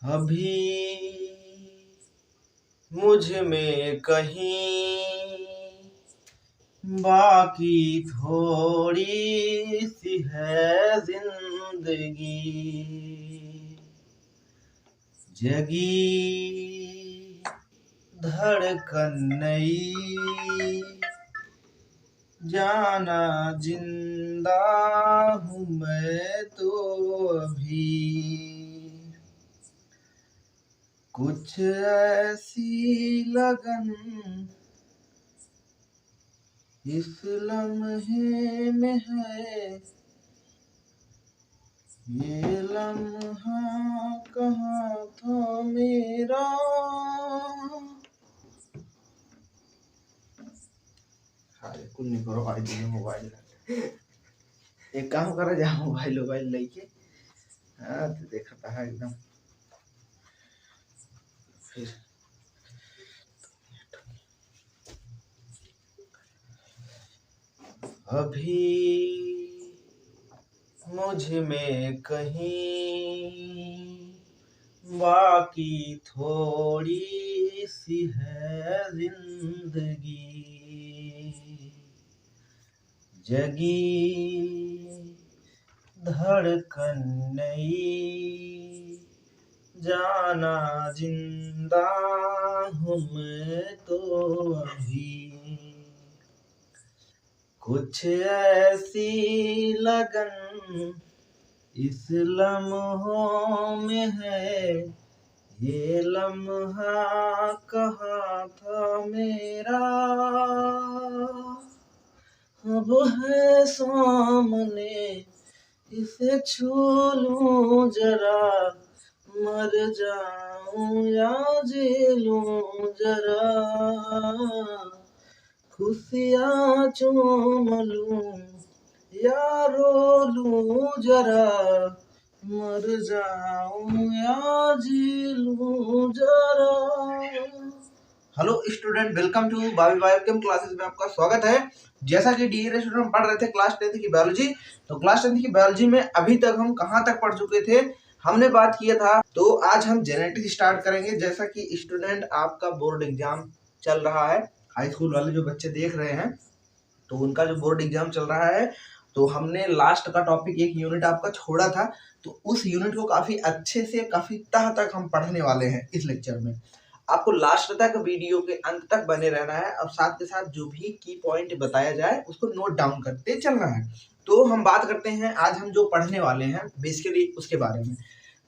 अभी मुझ में कहीं बाकी थोड़ी सी है जिंदगी, जगी धड़कन नई, जाना जिंदा हूँ मैं तो अभी। कुछ ऐसी लगन इस लम्हे में है, ये लम्हा कहाँ था मेरा। कुछ नहीं करो भाई, तुमने मोबाइल एक काम करो, जा मोबाइल लेके तो देखता है एकदम। फिर अभी मुझ में कहीं बाकी थोड़ी सी है जिंदगी, जगी धड़कन नई, जाना जिंदा हूँ मैं तो अभी। कुछ ऐसी लगन इस लम्हों में है, ये लम्हा कहाँ था मेरा। अब है सामने, इसे छू लूं जरा, मर जाऊं या जी लूं जरा, खुशियाँ चूम लूं या रो लूं जरा, मर जाऊं या जी लूं जरा। हेलो स्टूडेंट, वेलकम टू भाभी बायोकेम क्लासेस में आपका स्वागत है। जैसा कि डियर स्टूडेंट पढ़ रहे थे क्लास 10th की बायोलॉजी, तो क्लास 10th की बायोलॉजी में अभी तक हम कहां तक पढ़ चुके थे, हमने बात किया था। तो आज हम जेनेटिक्स स्टार्ट करेंगे। जैसा कि स्टूडेंट आपका बोर्ड एग्जाम चल रहा है, हाई स्कूल वाले जो बच्चे देख रहे हैं तो उनका जो बोर्ड एग्जाम चल रहा है, तो हमने लास्ट का टॉपिक एक यूनिट आपका छोड़ा था, तो उस यूनिट को काफी अच्छे से काफी तह तक हम पढ़ने वाले हैं इस लेक्चर में। आपको लास्ट तक वीडियो के अंत तक बने रहना है और साथ के साथ जो भी की पॉइंट बताया जाए उसको नोट डाउन करते चलना है। तो हम बात करते हैं आज हम जो पढ़ने वाले हैं बेसिकली उसके बारे में।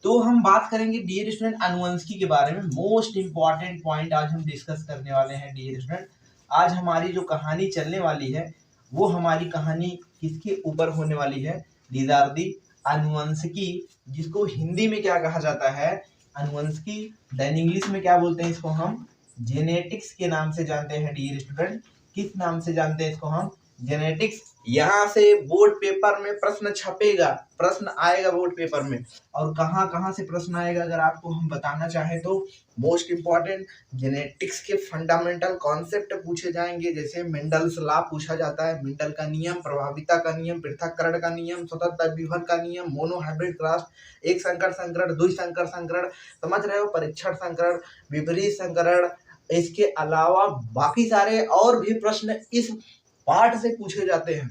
तो हम बात करेंगे डियर स्टूडेंट अनुवंशिकी के बारे में। मोस्ट इंपॉर्टेंट पॉइंट आज हम डिस्कस करने वाले हैं डियर स्टूडेंट। आज हमारी जो कहानी चलने वाली है वो हमारी कहानी किसके ऊपर होने वाली है? दीज आर दी अनुवंशिकी, जिसको हिंदी में क्या कहा जाता है? अनुवंशिकी। देन इंग्लिश में क्या बोलते हैं इसको? हम जेनेटिक्स के नाम से जानते हैं डियर स्टूडेंट। किस नाम से जानते हैं इसको? हम जेनेटिक्स। यहाँ से बोर्ड पेपर में प्रश्न छपेगा, प्रश्न आएगा बोर्ड पेपर में। और कहाँ कहाँ से प्रश्न आएगा अगर आपको हम बताना चाहें तो मोस्ट इंपॉर्टेंट जेनेटिक्स के फंडामेंटल कॉन्सेप्ट पूछे जाएंगे। जैसे मेंडल्स लॉ पूछा जाता है, मेंडल का नियम, प्रभाविता का नियम, पृथक्करण का नियम, स्वतंत्र विभजन का नियम, मोनोहाइब्रिड क्रॉस, एक संकर संकरण, द्विसंकर संकरण, समझ रहे हो, परीक्षण संकरण, विपरीत संकरण। इसके अलावा बाकी सारे और भी प्रश्न इस पार्ट से पूछे जाते हैं।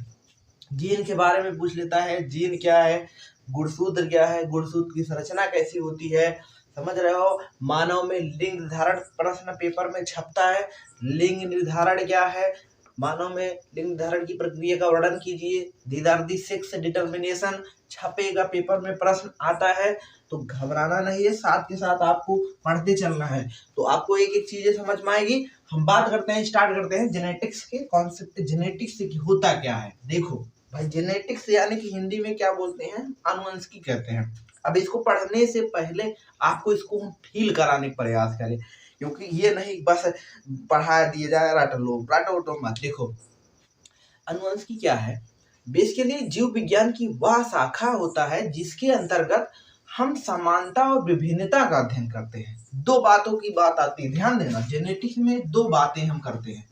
जीन के बारे में पूछ लेता है, जीन क्या है, गुणसूत्र क्या है, गुणसूत्र की संरचना कैसी होती है, समझ रहे हो। मानव में लिंग निर्धारण प्रश्न पेपर में छपता है। लिंग निर्धारण क्या है? मानव में लिंग निर्धारण की प्रक्रिया का वर्णन कीजिए। These are the sex determination छपेगा, पेपर में प्रश्न आता है। तो घबराना नहीं है, साथ के साथ आपको पढ़ते चलना है तो आपको एक एक चीजें समझ में आएगी। हम बात करते हैं, स्टार्ट करते हैं जेनेटिक्स के कॉन्सेप्ट। जेनेटिक्स होता क्या है? देखो भाई, जेनेटिक्स यानी कि हिंदी में क्या बोलते हैं? अनुवंशिकी कहते हैं। अब इसको पढ़ने से पहले आपको इसको हम फील कराने का प्रयास करें, क्योंकि ये नहीं बस पढ़ा दिया जाए राटो तो मत। देखो अनुवंशिकी क्या है? बेसिकली जीव विज्ञान की वह शाखा होता है जिसके अंतर्गत हम समानता और विभिन्नता का अध्ययन करते हैं। दो बातों की बात आती है, ध्यान देना, जेनेटिक्स में दो बातें हम करते हैं।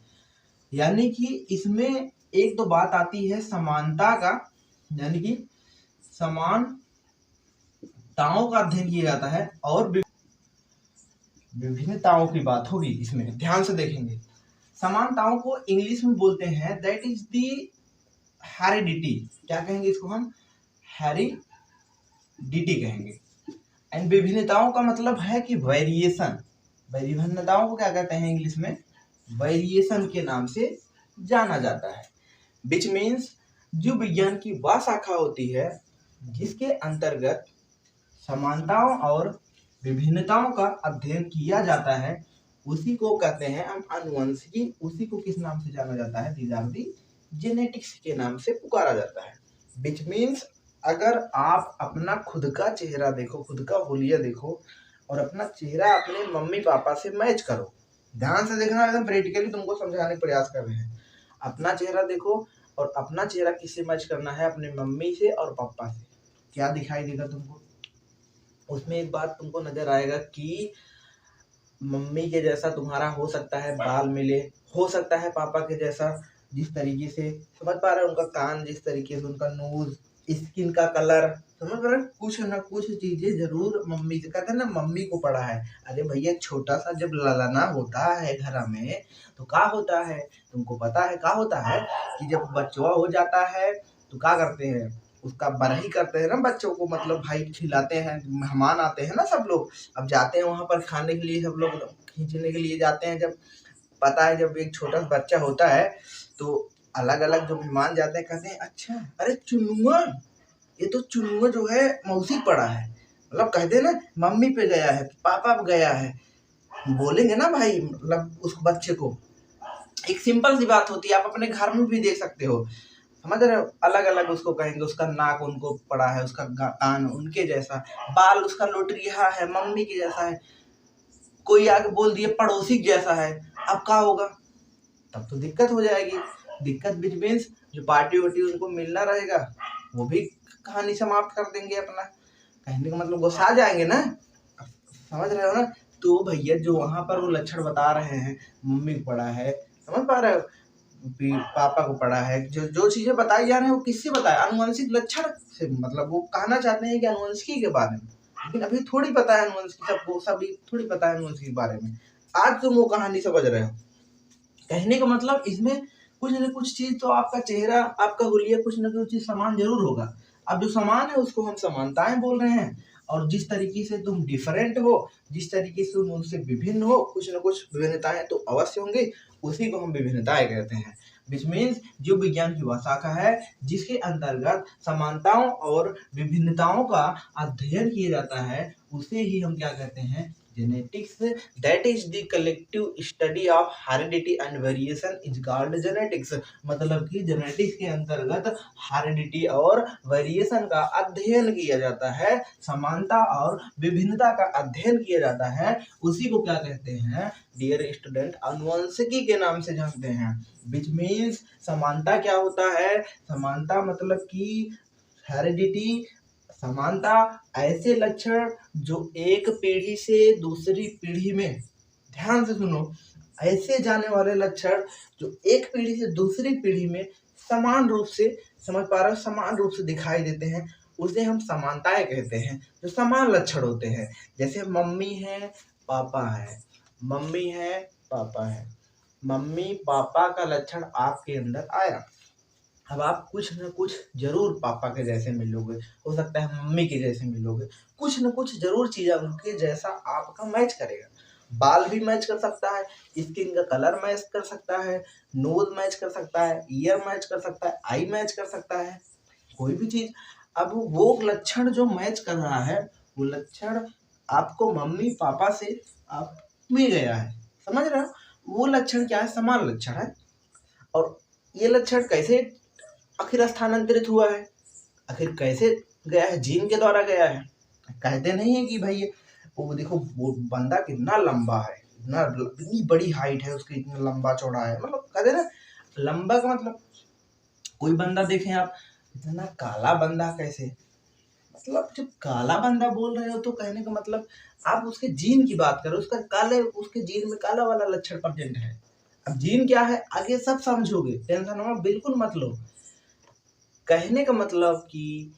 यानी कि इसमें एक तो बात आती है समानता का, यानी कि समानताओं का अध्ययन किया जाता है, और विभिन्नताओं की बात होगी, इसमें ध्यान से देखेंगे। समानताओं को इंग्लिश में बोलते हैं दैट इज दी हेरिडिटी। क्या कहेंगे इसको हम? हेरिडिटी कहेंगे। एंड विभिन्नताओं का मतलब है कि वेरिएशन। विभिन्नताओं को क्या कहते हैं इंग्लिश में? वेरिएशन के नाम से जाना जाता है। विच मीन्स जीव विज्ञान की वह शाखा होती है जिसके अंतर्गत समानताओं और विभिन्नताओं का अध्ययन किया जाता है, उसी को कहते हैं हम आनुवंशिकी। उसी को किस नाम से जाना जाता है? दीज आर दी जेनेटिक्स के नाम से पुकारा जाता है। विच मीन्स अगर आप अपना खुद का चेहरा देखो, खुद का हुलिया देखो और अपना चेहरा अपने मम्मी पापा से मैच करो, ध्यान से देखना, एकदम प्रैक्टिकली तुमको समझाने का प्रयास कर रहे हैं। अपना चेहरा देखो और अपना चेहरा किससे मैच करना है? अपने मम्मी से और पापा से। क्या दिखाई देगा तुमको? उसमें एक बात तुमको नजर आएगा कि मम्मी के जैसा तुम्हारा हो सकता है बाल मिले, हो सकता है पापा के जैसा, जिस तरीके से समझ पा रहे हो, उनका कान जिस तरीके से, उनका नोज, स्किन का कलर, समझ पा रहे हो, कुछ ना कुछ चीजें जरूर मम्मी से। कहते हैं ना मम्मी को पड़ा है। अरे भैया, छोटा सा जब ललाना होता है घर में तो क्या होता है? तुमको पता है क्या होता है? कि जब बच्चा हो जाता है तो क्या करते हैं? उसका बरही करते हैं ना बच्चों को, मतलब भाई खिलाते हैं, मेहमान आते हैं ना सब लोग, अब जाते हैं वहां पर खाने के लिए, सब लोग खींचने के लिए जाते हैं। जब पता है जब एक छोटा सा बच्चा होता है तो अलग अलग जो मेहमान जाते हैं कहते हैं अच्छा अरे चुनुआ, ये तो चुनुआ जो है मौसी पड़ा है, मतलब कहते हैं ना मम्मी पे गया है, पापा पे गया है, बोलेंगे ना भाई, मतलब उस बच्चे को। एक सिंपल सी बात होती है, आप अपने घर में भी देख सकते हो, समझ रहे हो, अलग अलग उसको कहेंगे, उसका नाक उनको पड़ा है, उसका कान उनके जैसा, बाल उसका लोटरिया है मम्मी के जैसा है, कोई आके बोल दिए पड़ोसी जैसा है, अब क्या होगा? तब तो दिक्कत हो जाएगी। दिक्कत बीच मीन्स जो पार्टी वार्टी उनको मिलना रहेगा वो भी कहानी समाप्त कर देंगे अपना। कहने का मतलब गुस्सा जाएंगे ना, समझ रहे हो ना? तो भैया जो वहां पर वो लक्षण बता रहे हैं, मम्मी को पड़ा है, समझ पा रहे हो, पापा को पड़ा है, जो जो चीजें बताई जा रही है वो किससे बताए? आनुवंशिक लक्षण से। मतलब वो कहना चाहते हैं कि आनुवंशिकी के बारे में, लेकिन अभी थोड़ी पता है आनुवंशिकी, सबको सभी थोड़ी पता है आनुवंशिकी के बारे में। आज तुम वो कहानी समझ रहे हो। कहने का मतलब इसमें कुछ न कुछ चीज तो आपका चेहरा, आपका हुलिया कुछ न कुछ चीज समान जरूर होगा। अब जो समान है उसको हम समानताएं बोल रहे हैं, और जिस तरीके से तुम डिफरेंट हो, जिस तरीके से तुम उनसे विभिन्न हो, कुछ न कुछ विभिन्नताएं तो अवश्य होंगी, उसी को हम विभिन्नताएं कहते हैं। विच मीन्स जीव विज्ञान की वह शाखा है जिसके अंतर्गत समानताओं और विभिन्नताओं का अध्ययन किया जाता है, उसे ही हम क्या कहते हैं? Genetics. That is the collective study of heredity and variation is called genetics. मतलब कि जेनेटिक्स के अंतर्गत हेरिडिटी और वेरिएशन का अध्ययन किया जाता है, समानता और विभिन्नता का अध्ययन किया जाता है, उसी को क्या कहते हैं डियर स्टूडेंट? आनुवंशिकी के नाम से जानते हैं। विच मीन्स समानता क्या होता है? समानता मतलब कि हेरिडिटी, समानता ऐसे लक्षण जो एक पीढ़ी से दूसरी पीढ़ी में, ध्यान से सुनो, ऐसे जाने वाले लक्षण जो एक पीढ़ी से दूसरी पीढ़ी में समान रूप से, समझ पा रहे हो, समान रूप से दिखाई देते हैं, उसे हम समानताएं कहते हैं, जो समान लक्षण होते हैं। जैसे मम्मी है पापा है, मम्मी है पापा है, मम्मी पापा का लक्षण आपके अंदर आया, अब आप कुछ न कुछ जरूर पापा के जैसे मिलोगे, हो सकता है मम्मी के जैसे मिलोगे, कुछ न कुछ जरूर चीज उनके जैसा आपका मैच करेगा। बाल भी मैच कर सकता है, स्किन का कलर मैच कर सकता है, नोज मैच कर सकता है, ईयर मैच कर सकता है, आई मैच कर सकता है, कोई भी चीज। अब वो लक्षण जो मैच कर रहा है, वो लक्षण आपको मम्मी पापा से आप मिल गया है, समझ रहे हो? वो लक्षण क्या है? समान लक्षण है। और ये लक्षण कैसे आखिर स्थानांतरित हुआ है? आखिर कैसे गया है? जीन के द्वारा गया है। कहते नहीं है कि भाई वो देखो वो बंदा कितना लंबा है, इतनी बड़ी हाइट है उसकी, इतना लंबा चौड़ा है, मतलब कहते ना लंबा का मतलब, कोई बंदा देखें आप, इतना काला बंदा कैसे, मतलब जब काला बंदा बोल रहे हो तो कहने का मतलब आप उसके जीन की बात करो, उसका काले, उसके जीन में काला वाला लक्षण प्रेजेंट है। अब जीन क्या है आगे सब समझोगे, टेंशन बिल्कुल मत लो। कहने का मतलब कि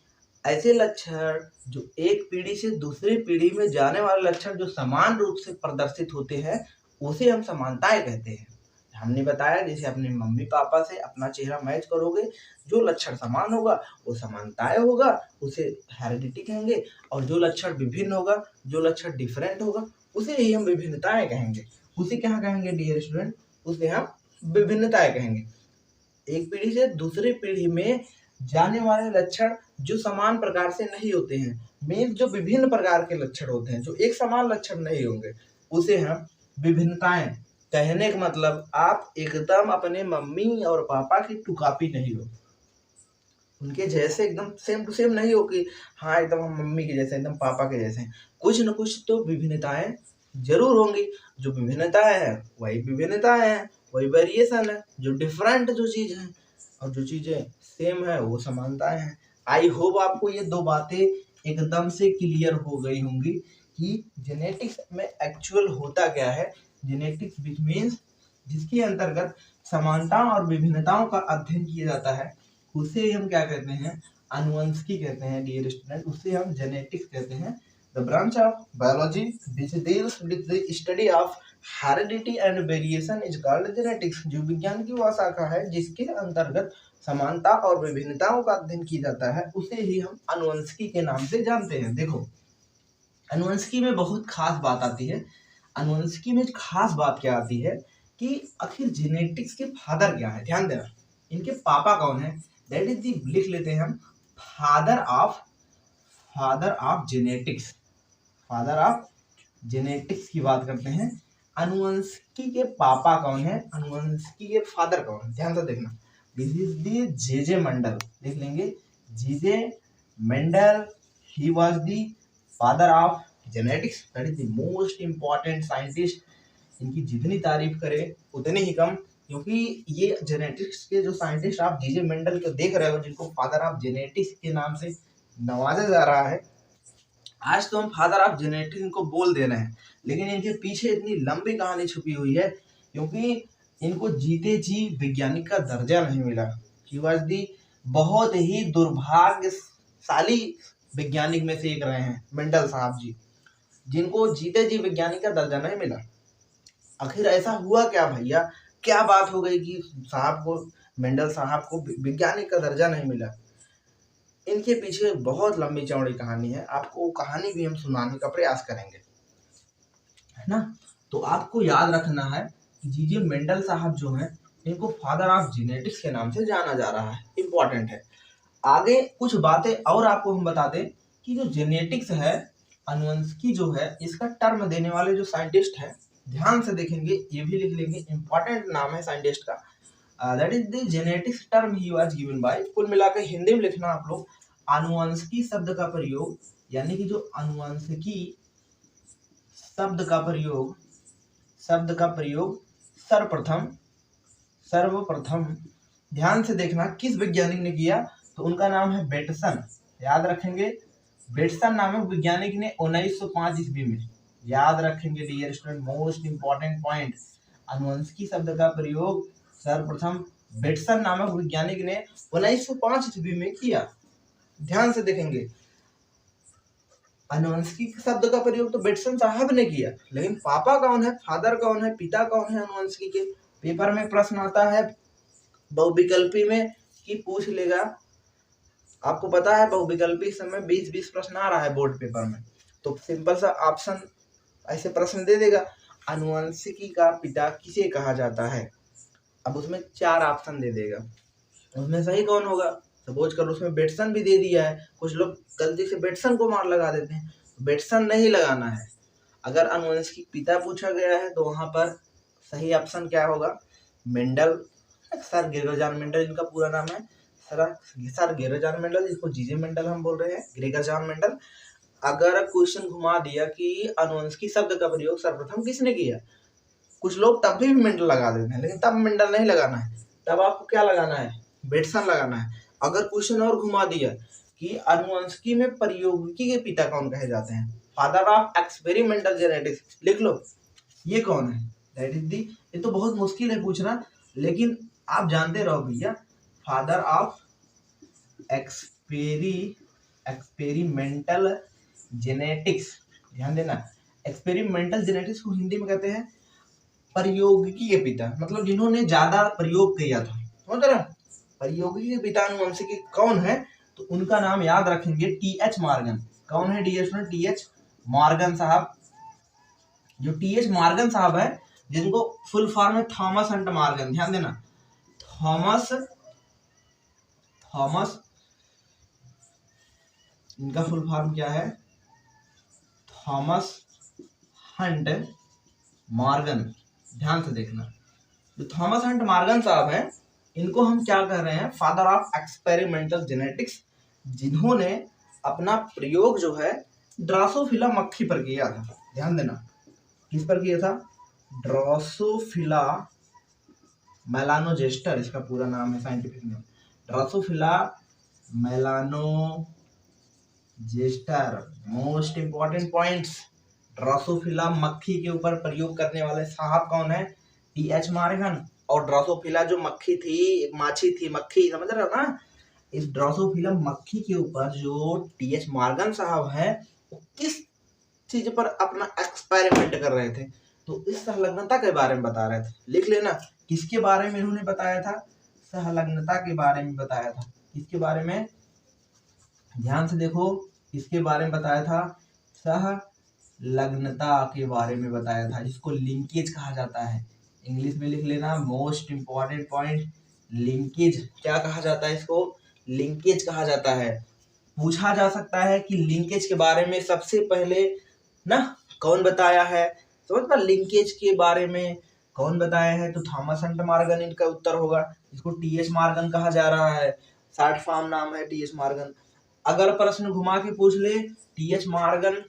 ऐसे लक्षण जो एक पीढ़ी से दूसरी पीढ़ी में जाने वाले लक्षण जो समान रूप से प्रदर्शित होते हैं उसे हम समानताएं कहते हैं। हमने बताया जैसे अपने मम्मी पापा से अपना चेहरा मैच करोगे, जो लक्षण समान होगा वो समानताएं होगा, उसे हेरिडिटी कहेंगे। और जो लक्षण विभिन्न होगा, जो लक्षण डिफरेंट होगा, उसे ही हम विभिन्नताएं कहेंगे। उसे क्या कहेंगे डियर स्टूडेंट? उसे हम विभिन्नताएं कहेंगे। एक पीढ़ी से दूसरी पीढ़ी में जाने वाले लक्षण जो समान प्रकार से नहीं होते हैं, मीन्स जो विभिन्न प्रकार के लक्षण होते हैं, जो एक समान लक्षण नहीं होंगे, उसे हम विभिन्नताएं। कहने का मतलब आप एकदम अपने मम्मी और पापा की टू कॉपी नहीं हो, उनके जैसे एकदम सेम टू सेम नहीं हो कि हाँ एकदम हम मम्मी के जैसे एकदम पापा के जैसे। कुछ न कुछ तो विभिन्नताएं जरूर होंगी। जो विभिन्नताएं हैं वही विभिन्नताएं हैं, वही वेरिएशन है। जो डिफरेंट जो चीज है और जो चीजें सेम है वो समानताएं हैं। आई होप आपको ये दो बातें एकदम से क्लियर हो गई होंगी कि जेनेटिक्स में एक्चुअल होता क्या है। जेनेटिक्स विच मीन्स जिसके अंतर्गत समानताओं और विभिन्नताओं का अध्ययन किया जाता है, उसे हम क्या कहते हैं? आनुवंशिकी कहते हैं डियर स्टूडेंट। उसे हम जेनेटिक्स कहते हैं। The branch of biology which deals with the study of heredity and variation is called genetics. जो विज्ञान की वह शाखा है जिसके अंतर्गत समानता और विभिन्नताओं का अध्ययन किया जाता है, उसे ही हम आनुवंशिकी के नाम से जानते हैं। देखो, आनुवंशिकी में बहुत खास बात आती है। आनुवंशिकी में खास बात क्या आती है कि आखिर जेनेटिक्स के फादर क्या है। ध्यान देना, इनके पापा कौन है? दैट इज दी, लिख लेते हैं हम, father of genetics. Father of genetics की बात करते हैं। आनुवंशिकी के पापा कौन है? आनुवंशिकी के फादर कौन है? ध्यान से देखना, this is the J Mendel. लिख लेंगे J Mendel. He was the father of genetics. That is the most important scientist. इनकी जितनी तारीफ करें उतनी ही कम, क्योंकि ये जेनेटिक्स के जो साइंटिस्ट आप जे मेंडल को देख रहे हो, जिनको फादर ऑफ जेनेटिक्स के नाम से नवाजा जा रहा है, आज तो हम फादर ऑफ जेनेटिक्स इनको बोल दे रहे हैं, लेकिन इनके पीछे इतनी लंबी कहानी छुपी हुई है, क्योंकि इनको जीते जी वैज्ञानिक का दर्जा नहीं मिला। ही वाज दी बहुत ही दुर्भाग्यशाली वैज्ञानिक में से एक रहे हैं मेंडल साहब जी, जिनको जीते जी वैज्ञानिक का दर्जा नहीं मिला। आखिर ऐसा हुआ क्या भैया? क्या बात हो गई कि साहब को, मेंडल साहब को वैज्ञानिक का दर्जा नहीं मिला? इनके पीछे बहुत लंबी चौड़ी कहानी है। आपको कहानी भी हम सुनाने का प्रयास करेंगे, है ना। तो आपको याद रखना है कि जे मेंडल साहब जो हैं, इनको फादर ऑफ जेनेटिक्स के नाम से जाना जा रहा है। इंपॉर्टेंट है। आगे कुछ बातें और आपको हम बता दें कि जो जेनेटिक्स है, आनुवंशिकी जो है, इसका टर्म देने वाले जो साइंटिस्ट हैं, ध्यान से देखेंगे, ये भी लिख लेंगे, इंपॉर्टेंट नाम है साइंटिस्ट का। That is the genetics term he was given by. कुल मिलाकर हिंदी में लिखना आप लोग, आनुवंशिकी शब्द का प्रयोग, यानी कि जो आनुवंशिकी शब्द का प्रयोग सर्वप्रथम ध्यान से देखना किस वैज्ञानिक ने किया, तो उनका नाम है बेटसन। याद रखेंगे, बेटसन नामक वैज्ञानिक ने 1905 ईस्वी में। याद रखेंगे dear student, most important point, आनुवंशिकी शब्द का प्रयोग सर्वप्रथम बेटसन नामक वैज्ञानिक ने 1905 ईस्वी में किया। ध्यान से देखेंगे, आनुवंशिकी शब्द का प्रयोग तो बेटसन साहब ने किया, लेकिन पापा कौन है, फादर कौन है, पिता कौन है आनुवंशिकी के? पेपर में प्रश्न आता है बहुविकल्पी में कि पूछ लेगा। आपको पता है बहुविकल्पी समय 20-20 प्रश्न आ रहा है बोर्ड पेपर में, तो सिंपल सा ऑप्शन ऐसे प्रश्न दे देगा, आनुवंशिकी का पिता किसे कहा जाता है। अब उसमें 4 ऑप्शन दे देगा, उसमें सही कौन होगा? सपोज कर उसमें बेटसन भी दे दिया है, कुछ लोग गलती से बेटसन को मार लगा देते हैं, बेटसन नहीं लगाना है। अगर आनुवंशिकी पिता पूछा गया है तो वहां पर सही ऑप्शन क्या होगा? मेंडल, सर ग्रेगर मेंडल इनका पूरा नाम है, सर ग्रेगर मेंडल, जिसको जे मेंडल हम बोल रहे हैं, ग्रेगर मेंडल। अगर क्वेश्चन घुमा दिया कि आनुवंशिकी शब्द का प्रयोग सर्वप्रथम किसने किया, कुछ लोग तब भी मेंडल लगा देते हैं, लेकिन तब मेंडल नहीं लगाना है, तब आपको क्या लगाना है? बेटसन लगाना है। अगर क्वेश्चन और घुमा दिया कि आनुवंशिकी में प्रयोगिकी के पिता कौन कहे जाते हैं, फादर ऑफ एक्सपेरिमेंटल जेनेटिक्स, लिख लो ये कौन है? दैट इज दी, ये तो बहुत मुश्किल है पूछना, लेकिन आप जानते रहो भैया, father of experimental experimental genetics, ध्यान देना, एक्सपेरिमेंटल जेनेटिक्स को हिंदी में कहते हैं प्रयोगिकी के पिता, मतलब जिन्होंने ज्यादा प्रयोग किया था, समझ रहे? प्रयोगिकी के पिता अनुवंशिकी कौन है? तो उनका नाम याद रखेंगे, टी.एच. मॉर्गन। कौन है टी.एच. मॉर्गन साहब? जो टी.एच. मॉर्गन साहब है, जिनको फुल फॉर्म है थॉमस हंट मॉर्गन, ध्यान देना, थॉमस इनका फुल फॉर्म क्या है? थॉमस हंट मॉर्गन, ध्यान से देखना। जो थॉमस हंट मॉर्गन साहब हैं, इनको हम क्या कह रहे हैं? फादर ऑफ एक्सपेरिमेंटल जेनेटिक्स, जिन्होंने अपना प्रयोग जो है ड्रोसोफिला मक्खी पर किया था। ध्यान देना, किस पर किया था? ड्रोसोफिला मेलानोजेस्टर, इसका पूरा नाम है scientific name, Drosophila melanogaster. Most important points, Drosophila मक्खी के ऊपर प्रयोग करने वाले साहब कौन है? टी.एच. मॉर्गन। और ड्रोसोफिला जो मक्खी थी, एक माछी थी, मक्खी, समझ रहे हो ना? इस ड्रोसोफिला मक्खी के ऊपर जो टी.एच. मॉर्गन साहब हैं, वो किस चीज पर अपना एक्सपेरिमेंट कर रहे थे? तो इस संलग्नता के बारे में बता रहे थे। लिख लेना, किसके बारे में इन्होंने बताया था? संलग्नता के बारे में बताया था। किसके बारे में? ध्यान से देखो, किसके बारे में बताया था? संलग्नता के बारे में बताया था, जिसको लिंकेज कहा जाता है। इंग्लिश में लिख लेना, मोस्ट इंपॉर्टेंट पॉइंट, लिंकेज। क्या कहा जाता है इसको? लिंकेज कहा जाता है। पूछा जा सकता है कि लिंकेज के बारे में सबसे पहले ना कौन बताया है? समझ पा, लिंकेज के बारे में कौन बताया है? तो थॉमस हंट मॉर्गन इनका उत्तर होगा, जिसको टी.एच. मॉर्गन कहा जा रहा है। शॉर्ट फॉर्म नाम है टी.एच. मॉर्गन। अगर प्रश्न घुमा के पूछ ले, टी.एच. मॉर्गन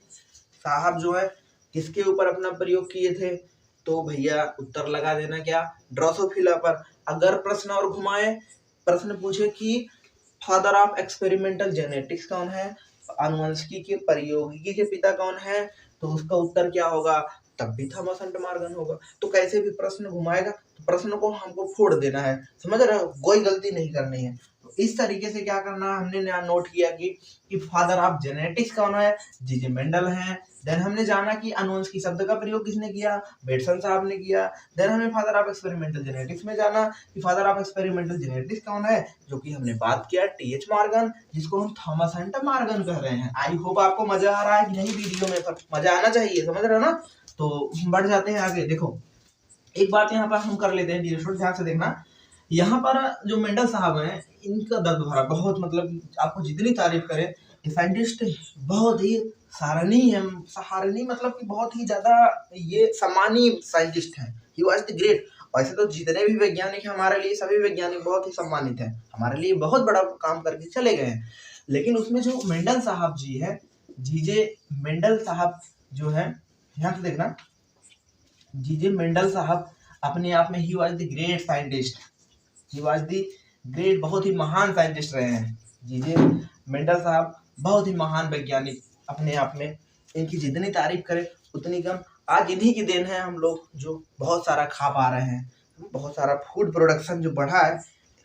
साहब जो है किसके ऊपर अपना प्रयोग किए थे? तो भैया उत्तर लगा देना, क्या? ड्रोसोफिला पर। अगर प्रश्न और घुमाए, प्रश्न पूछे कि फादर ऑफ एक्सपेरिमेंटल जेनेटिक्स कौन है, आनुवंशिकी के प्रयोगिकी के पिता कौन है, तो उसका उत्तर क्या होगा? तब भी थॉमस हंट मॉर्गन होगा। तो कैसे भी प्रश्न घुमाएगा, तो प्रश्न को हमको फोड़ देना है, समझ रहे हो? कोई गलती नहीं करनी है। तो इस तरीके से क्या करना है, हमने यहाँ नोट किया कि फादर ऑफ जेनेटिक्स कौन है? जी.जे. मेंडल हैं। देन हमने जाना कि अनुवंशिकी शब्द का प्रयोग किसने किया? बेटसन साहब ने किया। देन हमें फादर ऑफ एक्सपेरिमेंटल जेनेटिक्स में जाना कि फादर ऑफ एक्सपेरिमेंटल जेनेटिक्स कौन है, जो कि हमने बात किया टी.एच. मॉर्गन, जिसको हम थॉमस हंट मॉर्गन कह रहे हैं। आई होप आपको मजा आ रहा है कि नहीं? वीडियो में मजा आना चाहिए, समझ रहे हो ना? तो बढ़ जाते हैं आगे। देखो, एक बात यहाँ पर हम कर लेते हैं, डियर स्टूडेंट ध्यान से देखना। यहाँ पर जो मेंडल साहब हैं, इनका दर्द भरा बहुत, मतलब आपको जितनी तारीफ करें, ये साइंटिस्ट बहुत ही सराहनीय मतलब कि बहुत ही ज्यादा ये सम्मानीय साइंटिस्ट हैं। He was the great. वैसे तो जितने भी वैज्ञानिक हैं हमारे लिए, सभी वैज्ञानिक बहुत ही सम्मानित हैं, हमारे लिए बहुत बड़ा काम करके चले गए हैं। लेकिन उसमें जो मेंडल साहब जी है, जी.जे. मेंडल साहब जो है, ध्यान से देखना, जी.जे. मेंडल साहब अपने आप में he was the great scientist, he was the great, बहुत ही महान साइंटिस्ट रहे हैं। जी.जे. मेंडल साहब बहुत ही महान वैज्ञानिक अपने आप में, इनकी जितनी तारीफ करें उतनी कम। आज इन्हीं की देन है हम लोग जो बहुत सारा खा पा रहे हैं, बहुत सारा फूड प्रोडक्शन जो बढ़ा है,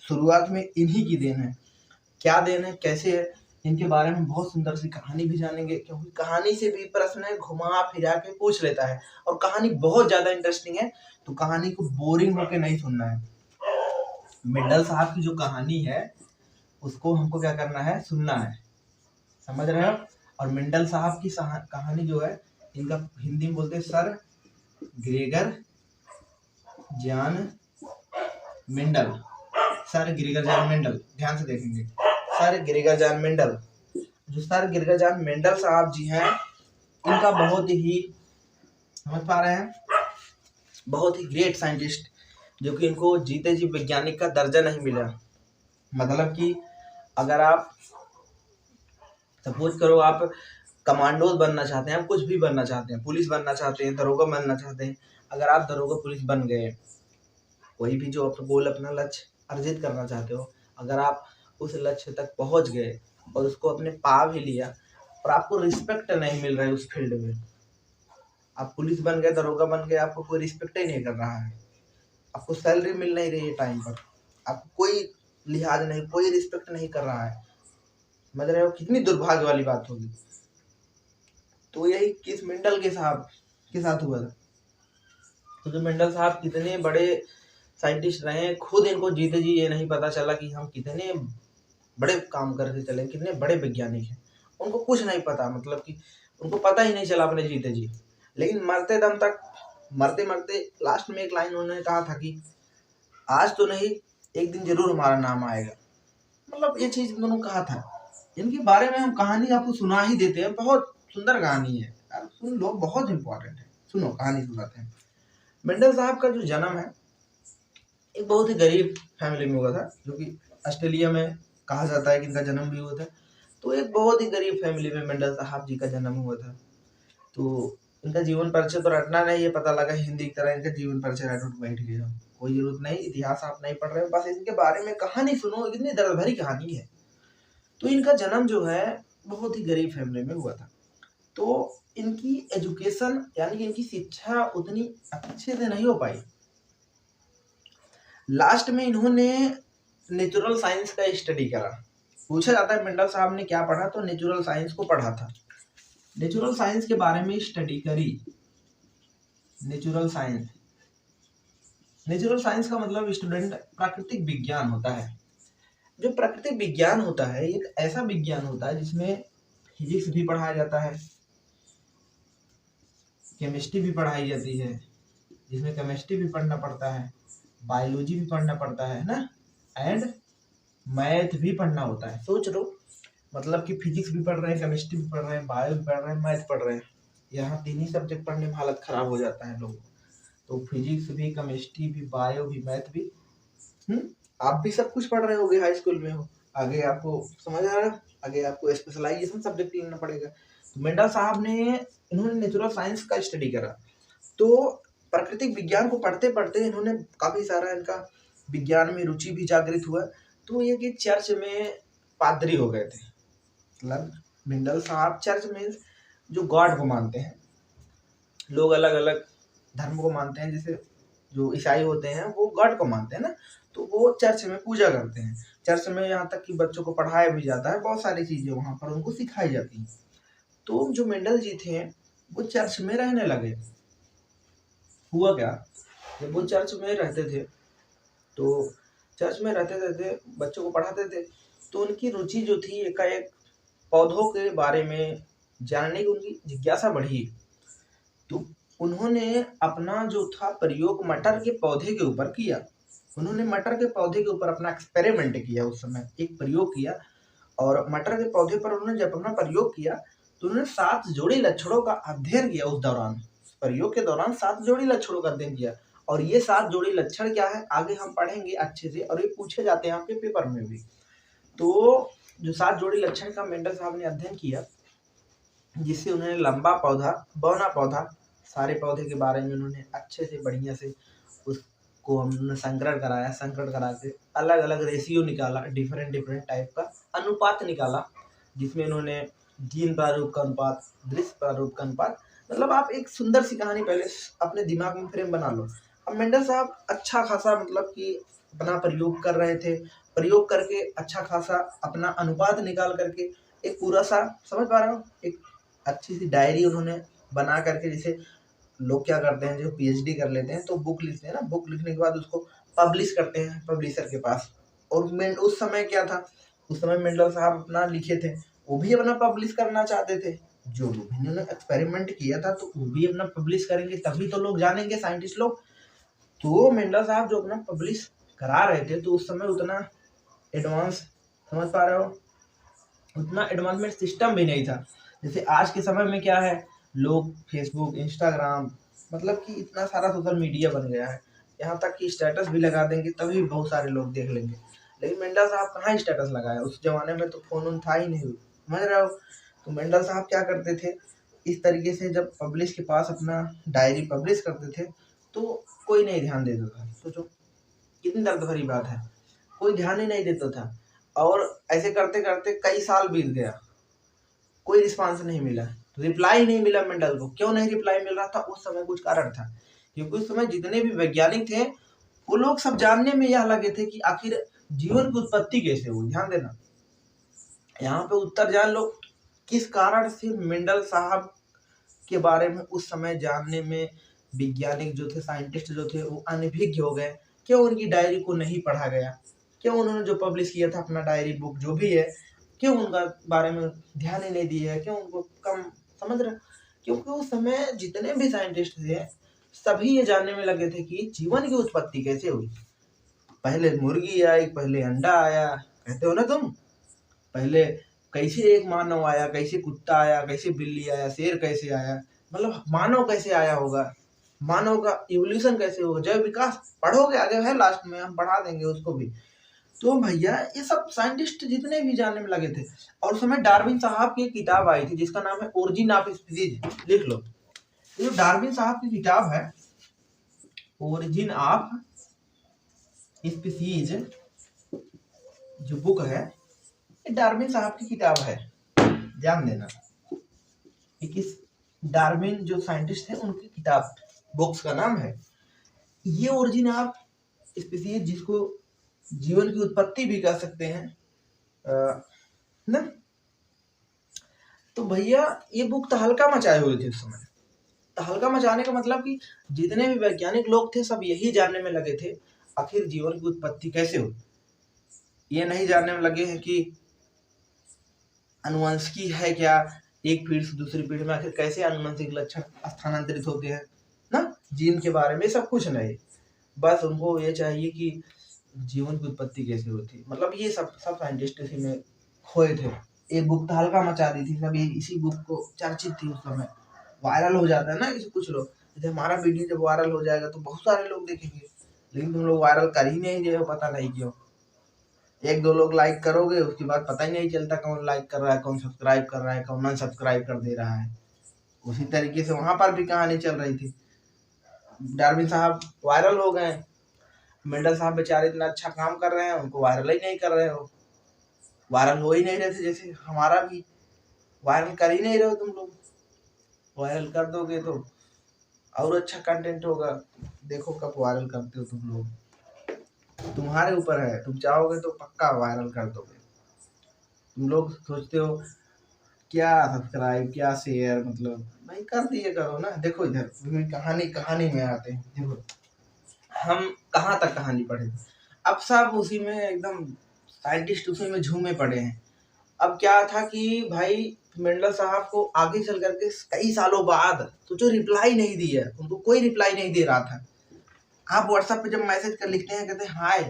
शुरुआत में इन्हीं की देन है। क्या देन है, कैसे है, इनके बारे में बहुत सुंदर सी कहानी भी जानेंगे, क्योंकि कहानी से भी प्रश्न घुमा फिरा के पूछ लेता है, और कहानी बहुत ज्यादा इंटरेस्टिंग है, तो कहानी को बोरिंग होके नहीं सुनना है। मेंडल साहब की जो कहानी है उसको हमको क्या करना है? सुनना है, समझ रहे हो? और मेंडल साहब की कहानी जो है, इनका हिंदी में बोलते हैं sir Gregor John Mendel, sir Gregor John Mendel. ध्यान से देखेंगे, सर ग्रेगर जॉन मेंडल। जो सर ग्रेगर जॉन मेंडल साहब जी हैं, इनका बहुत ही, समझ पा रहे हैं, बहुत ही ग्रेट साइंटिस्ट, जो कि इनको जीते जी वैज्ञानिक का दर्जा नहीं मिला। मतलब कि अगर आप सपोज करो, आप कमांडोज बनना चाहते हैं, आप कुछ भी बनना चाहते हैं, पुलिस बनना चाहते हैं, दरोगा बनना चाहते हैं, अगर आप दरोगा पुलिस बन गए, कोई भी जो गोल अपना लक्ष्य अर्जित करना चाहते हो, अगर आप उस लक्ष्य तक पहुंच गए और उसको अपने पा भी लिया, और आपको रिस्पेक्ट नहीं मिल रहा है उस फील्ड में, आप पुलिस बन गए, दरोगा बन गए, आपको कोई रिस्पेक्ट ही नहीं कर रहा है, आपको सैलरी मिल नहीं रही है टाइम पर, आपको कोई लिहाज नहीं, कोई रिस्पेक्ट नहीं कर रहा है, समझ रहे हो कितनी दुर्भाग्य वाली बात होगी। तो यही किस मेंडल के साहब के साथ हुआ था। तो जो मेंडल साहब कितने बड़े साइंटिस्ट रहे, खुद इनको जीते जी ये नहीं पता चला कि हम कितने बड़े काम करके चले, कितने बड़े वैज्ञानिक हैं। उनको कुछ नहीं पता, मतलब कि उनको पता ही नहीं चला अपने जीते जी। लेकिन मरते दम तक, मरते मरते लास्ट में एक लाइन उन्होंने कहा था कि आज तो नहीं, एक दिन जरूर हमारा नाम आएगा। मतलब ये चीज उन्होंने कहा था। इनके बारे में हम कहानी आपको सुना ही देते हैं, बहुत सुंदर कहानी है यार, सुन लो, बहुत इंपॉर्टेंट है। सुनो कहानी सुनाते हैं। मेंडल साहब का जो जन्म है एक बहुत ही गरीब फैमिली में हुआ था, जो कि ऑस्ट्रेलिया में कहा जाता है कि इनका जन्म भी हुआ था। तो एक बहुत ही गरीब फैमिली में मेंडल साहब जी का जन्म हुआ था। तो इनका जीवन परिचय तो रटना नहीं है, पता लगा हिंदी की तरह इनका जीवन परिचय रट उठ बैठ गया। कोई जरूरत नहीं, इतिहास आप नहीं पढ़ रहे हो, बस इनके बारे में कहानी सुनो, इतनी दर्द भरी कहानी है। तो इनका जन्म जो है बहुत ही गरीब फैमिली में हुआ था। तो इनकी एजुकेशन यानी कि इनकी शिक्षा उतनी अच्छे से नहीं हो पाई। लास्ट में इन्होंने नेचुरल साइंस का स्टडी करा। पूछा जाता है मेंडल साहब ने क्या पढ़ा, तो नेचुरल साइंस को पढ़ा था। नेचुरल साइंस के बारे में स्टडी करी। नेचुरल साइंस, नेचुरल साइंस का मतलब स्टूडेंट प्राकृतिक विज्ञान होता है। जो प्राकृतिक विज्ञान होता है एक ऐसा विज्ञान होता है जिसमें फिजिक्स भी पढ़ाया जाता है, केमिस्ट्री भी पढ़ाई जाती है, जिसमें केमिस्ट्री भी पढ़ना पड़ता है, बायोलॉजी भी पढ़ना पड़ता है ना, एंड मैथ भी पढ़ना होता है। सोच लो, मतलब कि फिजिक्स भी पढ़ रहे हैं, केमिस्ट्री भी पढ़ रहे हैं, बायो भी पढ़ रहे हैं, मैथ पढ़ रहे हैं। यहाँ तीन ही सब्जेक्ट पढ़ने में हालत खराब हो जाता है लोगों। तो फिजिक्स भी, केमिस्ट्री भी, बायो भी, मैथ भी। आप भी सब कुछ पढ़ रहे होगे, हाई स्कूल में हो। आगे आपको समझ आ रहा है, आगे आपको स्पेशलाइजेशन सब्जेक्ट लेना पड़ेगा। तो मेंडल साहब ने, इन्होंने नेचुरल साइंस का स्टडी करा। तो प्राकृतिक विज्ञान को पढ़ते पढ़ते इन्होंने काफी सारा इनका विज्ञान में रुचि भी जागृत हुआ। तो ये कि चर्च में पादरी हो गए थे। मतलब मेंडल साहब चर्च में जो गॉड को मानते हैं, लोग अलग अलग धर्म को मानते हैं, जैसे जो ईसाई होते हैं वो गॉड को मानते हैं ना, तो वो चर्च में पूजा करते हैं। चर्च में यहाँ तक कि बच्चों को पढ़ाया भी जाता है, बहुत सारी चीजें वहां पर उनको सिखाई जाती हैं। तो जो मेंडल जी थे वो चर्च में रहने लगे। हुआ क्या, जब वो चर्च में रहते थे तो चर्च में रहते रहते बच्चों को पढ़ाते थे, तो उनकी रुचि जो थी एकाएक पौधों के बारे में जानने की उनकी जिज्ञासा बढ़ी। तो उन्होंने अपना जो था प्रयोग मटर के पौधे के ऊपर किया। उन्होंने मटर के पौधे के ऊपर अपना एक्सपेरिमेंट किया, उस समय एक प्रयोग किया। और मटर के पौधे पर उन्होंने जब अपना प्रयोग किया तो उन्होंने 7 जोड़ी लक्षणों का अध्ययन किया। उस दौरान, प्रयोग के दौरान 7 जोड़ी लक्षणों का अध्ययन किया। और ये 7 जोड़ी लक्षण क्या है आगे हम पढ़ेंगे अच्छे से, और ये पूछे जाते हैं आपके पेपर में भी। तो जो 7 जोड़ी लक्षण का मेंडल साहब ने अध्ययन किया, जिससे उन्होंने लंबा पौधा, बौना पौधा, सारे पौधे के बारे में उन्होंने अच्छे से बढ़िया से उसको हमने संकरण कराया। संकरण करा के अलग अलग रेशियो निकाला, डिफरेंट डिफरेंट टाइप का अनुपात निकाला, जिसमें उन्होंने जीन प्रारूप का अनुपात, दृश्य प्रारूप का अनुपात। मतलब आप एक सुंदर सी कहानी पहले अपने दिमाग में फ्रेम बना लो। अब मेंडल साहब अच्छा खासा मतलब कि अपना प्रयोग कर रहे थे, प्रयोग करके अच्छा खासा अपना अनुपात निकाल करके एक पूरा सा, समझ पा रहे हो, एक अच्छी सी डायरी उन्होंने बना करके, जैसे लोग क्या करते हैं जो पीएचडी कर लेते हैं तो बुक लिखते हैं ना, बुक लिखने के बाद उसको पब्लिश करते हैं पब्लिशर के पास। और उस समय क्या था, उस समय मेंडल साहब अपना लिखे थे, वो भी अपना पब्लिश करना चाहते थे। जो उन्होंने एक्सपेरिमेंट किया था तो वो भी अपना पब्लिश करेंगे, तभी तो लोग जानेंगे, साइंटिस्ट लोग। तो मेंडल साहब जो अपना पब्लिश करा रहे थे, तो उस समय उतना एडवांस, समझ पा रहे हो, उतना एडवांसमेंट सिस्टम भी नहीं था। जैसे आज के समय में क्या है, लोग फेसबुक, इंस्टाग्राम, मतलब कि इतना सारा सोशल मीडिया बन गया है, यहाँ तक कि स्टेटस भी लगा देंगे तभी बहुत सारे लोग देख लेंगे। लेकिन मेंडल साहब कहाँ स्टेटस लगाया, उस जमाने में तो फोन था ही नहीं, समझ रहे हो। तो मेंडल साहब क्या करते थे, इस तरीके से जब पब्लिश के पास अपना डायरी पब्लिश करते थे तो कोई नहीं ध्यान देता था। सोचो कितनी दर्द भरी बात है, कोई ध्यान ही नहीं देता था। और ऐसे करते करते कई साल बीत गया, कोई रिस्पांस नहीं मिला, रिप्लाई नहीं मिला मेंडल को। क्यों नहीं रिप्लाई मिल रहा था, उस समय कुछ कारण था, क्योंकि उस समय जितने भी वैज्ञानिक थे वो लोग सब जानने में यह लगे थे कि आखिर जीवन की उत्पत्ति कैसे हुई। ध्यान देना, यहाँ पे उत्तर जान लो, किस कारण से मेंडल साहब के बारे में उस समय जानने में वैज्ञानिक जो थे, साइंटिस्ट जो थे, वो अनभिज्ञ हो गए। क्यों उनकी डायरी को नहीं पढ़ा गया, क्यों उन्होंने जो पब्लिश किया था अपना डायरी बुक जो भी है, क्यों उनका बारे में ध्यान ही नहीं दिया है, क्यों उनको कम समझ रहे? क्योंकि उस समय जितने भी साइंटिस्ट थे सभी ये जानने में लगे थे कि जीवन की उत्पत्ति कैसे हुई। पहले मुर्गी आई, पहले अंडा आया, कहते हो ना तुम, पहले कैसे एक मानव आया, कैसे कुत्ता आया, कैसे बिल्ली आया, शेर कैसे आया, मतलब मानव कैसे आया होगा, मानव का इवोल्यूशन कैसे होगा, जैव विकास पढ़ोगे आगे है, लास्ट में हम पढ़ा देंगे उसको भी। तो भैया ये सब साइंटिस्ट जितने भी जानने में लगे थे। और उस समय डार्विन साहब की एक किताब आई थी जिसका नाम है ओरिजिन ऑफ स्पीसीज, लिख लो। ये जो डार्विन साहब की किताब है ओरिजिन ऑफ स्पीसीज, जो बुक है, ये डार्विन साहब की किताब है, ध्यान देना। किस डार्विन जो साइंटिस्ट है उनकी किताब, बुक्स का नाम है ये ओरिजिन ऑफ स्पीसीज, जिसको जीवन की उत्पत्ति भी कह सकते हैं ना। तो भैया ये बुक तहलका मचाए हुए थे उस समय। तहलका मचाने का मतलब कि जितने भी वैज्ञानिक लोग थे सब यही जानने में लगे थे आखिर जीवन की उत्पत्ति कैसे हुई। ये नहीं जानने में लगे हैं कि अनुवंशिकी है क्या, एक पीढ़ी से दूसरी पीढ़ी में आखिर कैसे अनुवंशिक लक्षण स्थानांतरित होते हैं ना, जीन के बारे में सब कुछ नहीं। बस उनको ये चाहिए कि जीवन की उत्पत्ति कैसे होती, मतलब ये सब साइंटिस्ट इसी में खोए थे। एक बुक तहलका मचा दी थी, सब इसी बुक को चर्चित थी उस समय, वायरल हो जाता है ना किसी कुछ लोग, जैसे हमारा वीडियो जब वायरल हो जाएगा तो बहुत सारे लोग देखेंगे, लेकिन तुम लोग वायरल कर ही नहीं रहे हो, पता नहीं क्यों। एक दो लोग लाइक करोगे, उसके बाद पता ही नहीं चलता कौन लाइक कर रहा है, कौन सब्सक्राइब कर रहा है, कौन अनसब्सक्राइब कर दे रहा है। उसी तरीके से वहां पर भी कहानी चल रही थी। डार्विन साहब वायरल हो गए, मेंडल साहब बेचारे इतना अच्छा काम कर रहे हैं, उनको वायरल ही नहीं कर रहे हो, वायरल हो ही नहीं रहे थे। जैसे हमारा भी वायरल कर ही नहीं रहे हो तुम लोग, वायरल कर दोगे तो और अच्छा कंटेंट होगा। देखो कब वायरल करते हो तुम लोग, तुम्हारे ऊपर है, तुम चाहोगे तो पक्का वायरल कर दोगे। तुम लोग सोचते हो क्या सब्सक्राइब क्या शेयर, मतलब भाई कर दिए करो ना। देखो इधर कहानी में आते हैं, देखो हम कहाँ तक कहानी पढ़े, अब सब उसी में एकदम साइंटिस्ट उसी में झूमे पड़े हैं। अब क्या था कि भाई मेंडल साहब को आगे चल करके कई सालों बाद सोचो रिप्लाई नहीं दिया, उनको कोई रिप्लाई नहीं दे रहा था। आप व्हाट्सएप पे जब मैसेज कर लिखते हैं, कहते हैं हाय,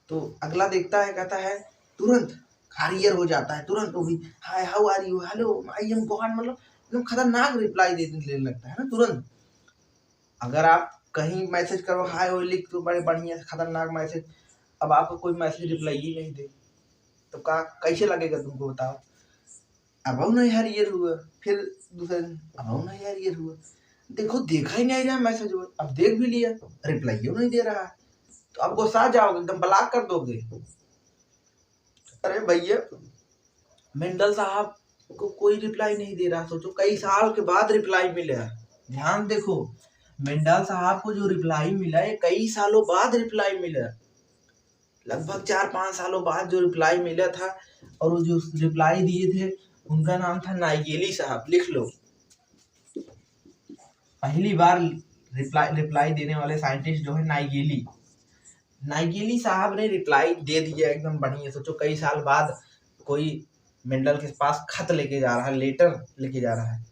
तो अगला देखता है, कहता है तुरंत हारियर हो जाता है, तुरंत वो भी hi how are you, hello I am God, मतलब एकदम खतरनाक रिप्लाई देने लगता है ना तुरंत। अगर आप कहीं मैसेज करो हाय वो लिख तो बड़े बढ़िया खतरनाक मैसेज, अब आपको कोई मैसेज रिप्लाई ही नहीं दे तो का कैसे लगेगा तुमको, बताओ। अब नहीं यार ये हुआ, फिर दूसरे दिन अब नहीं यार ये हुआ, देखो देखा ही नहीं रहा मैसेज, हुआ अब देख भी लिया रिप्लाई क्यों नहीं दे रहा है, तो अब गुस्सा जाओगे, एकदम ब्लॉक कर दोगे। अरे भैया मेंडल साहब को कोई रिप्लाई नहीं दे रहा, सोचो कई साल के बाद रिप्लाई मिला। ध्यान देखो, मेंडल साहब को जो रिप्लाई मिला है कई सालों बाद रिप्लाई मिला, लगभग 4-5 सालों बाद जो रिप्लाई मिला था। और वो जो रिप्लाई दिए थे उनका नाम था नाइगेली साहब, लिख लो। पहली बार रिप्लाई देने वाले साइंटिस्ट जो है नाइगेली साहब ने रिप्लाई दे दिया एकदम बढ़िया। सोचो कई साल बाद कोई मेंडल के पास खत लेके जा रहा है, लेटर लेके जा रहा है,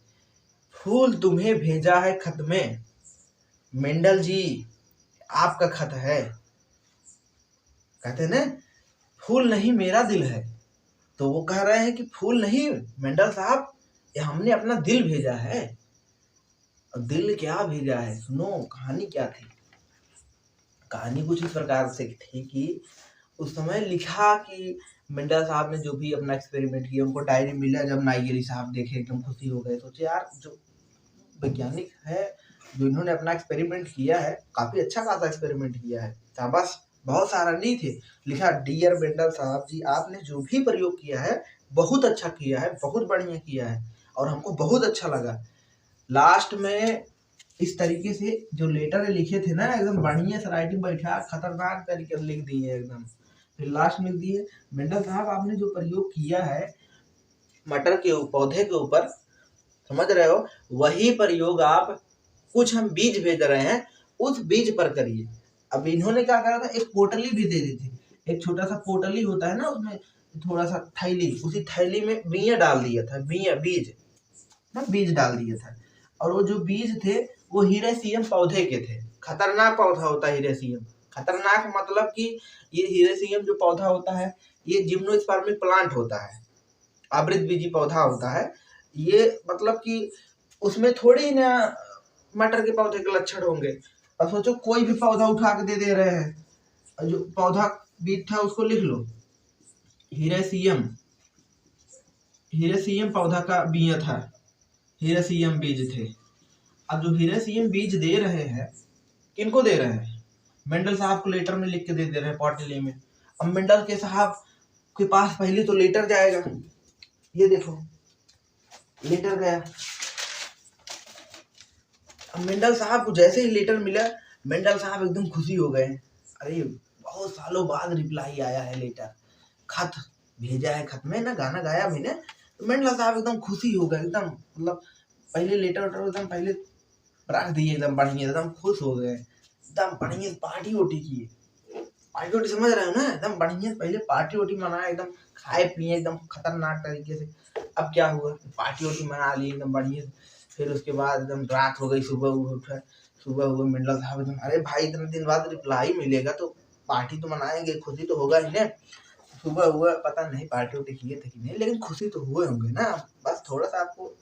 फूल तुम्हें भेजा है खत में, मेंडल जी आपका खत है। कहते हैं ना फूल नहीं मेरा दिल है, तो वो कह रहे हैं कि फूल नहीं मेंडल साहब, ये हमने अपना दिल भेजा है। और दिल क्या भेजा है, सुनो कहानी क्या थी। कहानी कुछ इस प्रकार से थी कि उस समय लिखा कि मेंडल साहब ने जो भी अपना एक्सपेरिमेंट किया, उनको डायरी मिला, जब नाइगेली साहब देखे एकदम खुशी हो गए, सोचे यार जो वैज्ञानिक है जो इन्होंने अपना एक्सपेरिमेंट किया है, काफी अच्छा खासा एक्सपेरिमेंट किया है, शाबाश, बहुत सारा नहीं थे। लिखा डियर मेंडल साहब जी, आपने जो भी प्रयोग किया है बहुत अच्छा किया है, बहुत बढ़िया किया है और हमको बहुत अच्छा लगा। लास्ट में इस तरीके से जो लेटर लिखे थे ना एकदम बढ़िया से राइटिंग बैठा खतरनाक तरीके से लिख दिए एकदम। फिर लास्ट में लिख दिए मेंडल साहब आपने जो प्रयोग किया है मटर के पौधे के ऊपर, समझ रहे हो, वही प्रयोग आप कुछ हम बीज भेज रहे हैं उस बीज पर करिए। अब इन्होंने क्या करा था, एक पोटली भी दे दी थी, एक छोटा सा पोटली होता है ना, उसमें थोड़ा सा थैली, उसी थैली में बिया डाल दिया था, बीज डाल दिया था। और वो जो बीज थे वो हीरेसियम पौधे के थे। खतरनाक पौधा होता है हीरेसियम। खतरनाक मतलब कि ये हीरेसियम जो पौधा होता है ये जिम्नोस्पर्मिक प्लांट होता है, आवृत बीजी पौधा होता है ये। मतलब कि उसमें थोड़ी ना मटर के पौधे के लक्षण होंगे। अब सोचो कोई भी पौधा उठा के दे रहे हैं, जो पौधा बीज था उसको लिख लो, हीरेसियम पौधा का बीज था, हीरेसियम बीज थे। अब जो हीरेसियम बीज दे रहे हैं, किनको दे रहे हैं, मेंडल साहब को लेटर में लिख के दे रहे हैं पोटली में। अब मेंडल के साहब के पास पहले तो लेटर जाएगा, ये देखो लेटर गया। अब मेंडल साहब को जैसे ही लेटर मिला मेंडल साहब एकदम खुशी हो गए। अरे बहुत सालों बाद रिप्लाई आया है, लेटर खत भेजा है, खत में ना गाना गाया मैंने। तो मेंडल साहब एकदम खुशी हो गए, एकदम मतलब पहले लेटर एकदम पहले रख दिए, एकदम बढ़िया, एकदम खुश हो गए, एकदम बढ़िया पार्टी वोटी किए। पार्टी वोटी समझ रहे हो ना, एकदम बढ़िया पहले पार्टी वोटी मनाया, एकदम खाए पिए एकदम खतरनाक तरीके से। अब क्या हुआ, पार्टी वोटी मना ली एकदम बढ़िया। फिर उसके बाद एकदम रात हो गई, सुबह हुआ मेंडल साहब एकदम, अरे भाई इतने दिन बाद रिप्लाई मिलेगा तो पार्टी तो मनाएंगे, खुशी तो होगा ही ना। सुबह हुआ, पता नहीं पार्टी वोटी किए थे कि नहीं, लेकिन खुशी तो हुए होंगे ना। बस थोड़ा सा आपको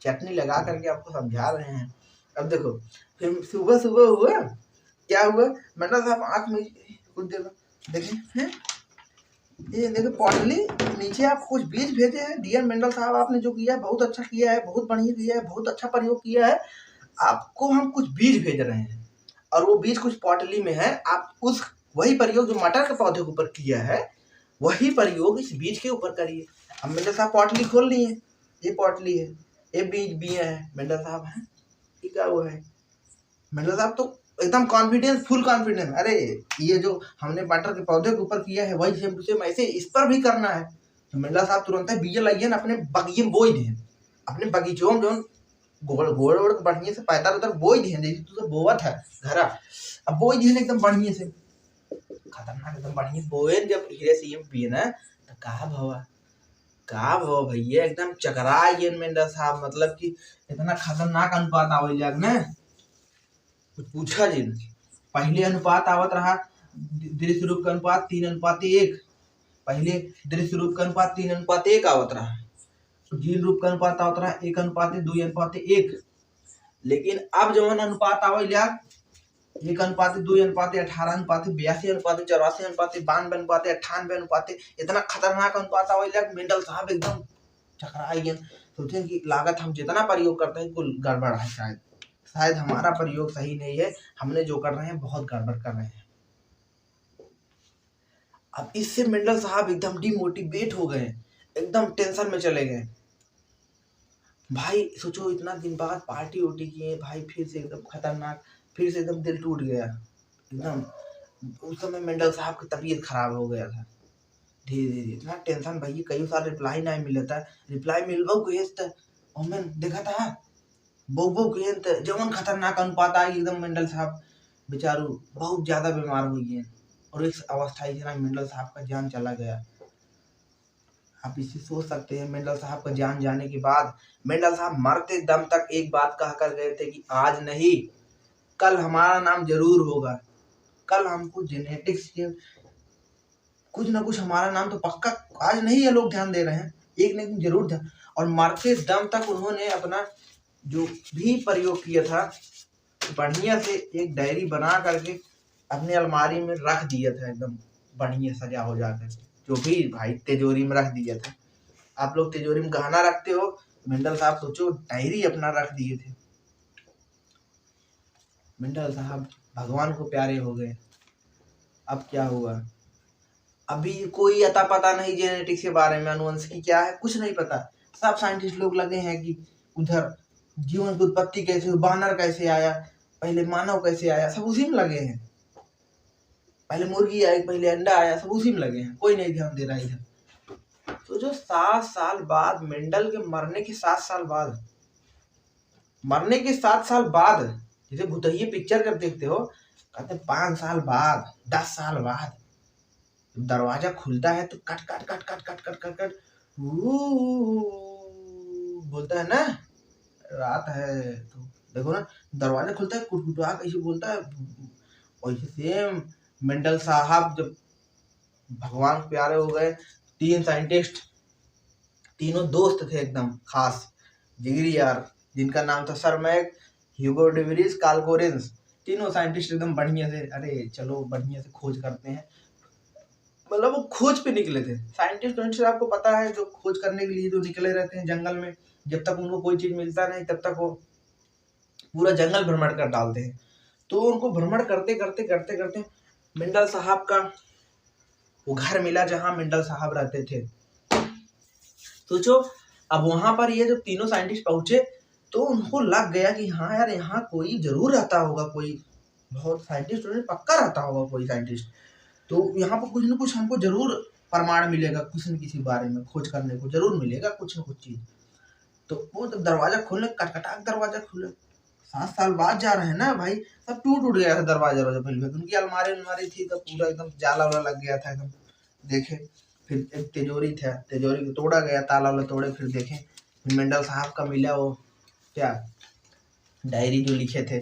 चटनी लगा करके आपको समझा रहे हैं। अब देखो फिर सुबह हुआ, क्या हुआ, मेंडल साहब आंख में कुछ देखिए हैं, ये देखो पोटली नीचे आप कुछ बीज भेजे हैं। डियर मेंडल साहब आपने जो किया है बहुत अच्छा किया है, बहुत बढ़िया किया है, बहुत अच्छा प्रयोग किया है। आपको हम कुछ बीज भेज रहे हैं और वो बीज कुछ पोटली में है। आप उस वही प्रयोग जो मटर के पौधे के ऊपर किया है वही प्रयोग इस बीज के ऊपर करिए। अब मेंडल साहब पोटली खोल लिए, ये पोटली है, ये बीज बिया है, मेंडल साहब है, ये क्या हुआ है, मेंडल साहब तो एकदम कॉन्फिडेंस, फुल कॉन्फिडेंस, अरे ये जो हमने मटर के पौधे के ऊपर किया है वही सेम टू सेम ऐसे इस पर भी करना है। तो मेंडल साहब तुरंत बीज लाइए ना, अपने बगीचे में बोई दिए, अपने बगीचों में जो गोड़ बढ़िया से पैदा उतर बोई दिए, जैसे तुझे बोआ था घरा, अब बोई दिए एकदम बढ़िया से खतरनाक एकदम बढ़िया बोए। जब हीरेसियम पिए ना तो का भवा भैया, एकदम चकरा गए मेंडल साहब, मतलब कि इतना खतरनाक अनुपात आवे जाग ना, कुछ पूछा जी। पहले अनुपात आवत रहा दृश्य रूप का अनुपात 3:1, पहले दृश्य रूप का अनुपात 3:1 आवत रहा। जीन रूप का अनुपात आवत रहा 1:2:1। लेकिन अब जवन अनुपात आवे जाग 1:2:18, 18:82, 84, 92, 98, इतना खतरनाक अनुपात आवे जाग मेंडल साहब एकदम चकरा गए। सोचे कि लागत हम जितना प्रयोग करते हैं कुल गड़बड़ है, शायद हमारा प्रयोग सही नहीं है, हमने जो कर रहे हैं बहुत गड़बड़ कर रहे हैं। अब इससे मेंडल साहब एकदम डिमोटिवेट हो गए, एकदम टेंशन में चले गए। भाई सोचो इतना दिन बाद पार्टी वोटी किए भाई, फिर से एकदम खतरनाक, फिर से एकदम दिल टूट गया एकदम। उस समय मेंडल साहब की तबीयत खराब हो गया था धीरे धीरे, इतना टेंशन भाई, कई साल रिप्लाई नहीं मिला था, रिप्लाई मिलबो कहिए देखा था बहु के जवन खतरनाक अनुपात आई एकदम मेंडल साहब बेचारू बहुत ज्यादा बीमार हुई है और इस अवस्था में मेंडल साहब का जान चला गया। आप इसे सोच सकते हैं, मेंडल साहब का जान जाने के बाद मेंडल साहब मरते दम तक एक बात कह कर गए थे कि आज नहीं कल हमारा नाम जरूर होगा, कल हमको जेनेटिक्स के कुछ ना कुछ हमारा नाम तो पक्का, आज नहीं ये लोग ध्यान दे रहे हैं, एक न एक दिन जरूर ध्यान। और मरते दम तक उन्होंने अपना जो भी प्रयोग किया था बढ़िया से एक डायरी बना करके अपने अलमारी में रख दिया था, एकदम बढ़िया सजा हो जाकर, जो भी भाई तिजोरी में रख दिया था। आप लोग तिजोरी में गहना रखते हो, मेंडल साहब सोचो डायरी अपना रख दिए थे। मेंडल साहब भगवान को प्यारे हो गए। अब क्या हुआ, अभी कोई अता पता नहीं जेनेटिक्स के बारे में, अनुवंशिकी क्या है कुछ नहीं पता। सब साइंटिस्ट लोग लगे हैं कि उधर जीवन की उत्पत्ति कैसे, बानर कैसे आया, पहले मानव कैसे आया, सब उसी में लगे हैं। पहले मुर्गी आई, पहले अंडा आया, सब उसी में लगे हैं, कोई नहीं ध्यान दे रहा इधर। तो जो 7 साल बाद, मेंडल के मरने के 7 साल बाद, मरने के 7 साल बाद, जैसे भूतैये पिक्चर जब देखते हो, कहते 5 साल बाद, 10 साल बाद दरवाजा खुलता है तो cut cut cut cut cut cut cut cut बोलता है ना, रात है तो देखो ना, दरवाजा खुलता है कुटकुटा कैसे बोलता है। वैसे सेम मेंडल साहब जब भगवान के प्यारे हो गए, 3 साइंटिस्ट, तीनों दोस्त थे एकदम खास जिगरी यार, जिनका नाम था सर मैक, ह्यूगो डेविस, कार्ल कोरेंस। तीनों साइंटिस्ट एकदम बढ़िया से, अरे चलो बढ़िया से खोज करते हैं, मतलब वो खोज पे निकले थे। साइंटिस्ट आपको पता है, जो खोज करने के लिए जो निकले रहते हैं जंगल में, जब तक उनको कोई चीज मिलता नहीं तब तक वो पूरा जंगल भ्रमण कर डालते हैं। तो उनको भ्रमण करते करते करते करते मेंडल साहब का वो घर मिला जहां मेंडल साहब रहते थे। सोचो, अब वहां पर ये जब तीनों साइंटिस्ट पहुंचे तो उनको लग गया कि हाँ यार, यहाँ कोई जरूर रहता होगा, कोई बहुत साइंटिस्ट पक्का रहता होगा कोई साइंटिस्ट, तो यहाँ पर कुछ न कुछ हमको जरूर प्रमाण मिलेगा, कुछ न किसी बारे में खोज करने को जरूर मिलेगा कुछ न कुछ चीज। तो वो जब दरवाजा खोलने, कटकटाक दरवाजा खुले, 7 साल बाद जा रहे हैं ना भाई, सब टूट गया था दरवाजा पहले, उनकी अलमारी थी तो पूरा एकदम जाला वाला लग गया था एकदम। देखे फिर एक तिजोरी था, तिजोरी को तोड़ा गया, ताला वाला तोड़े, फिर देखे फिर मेंडल साहब का मिला वो क्या डायरी जो लिखे थे।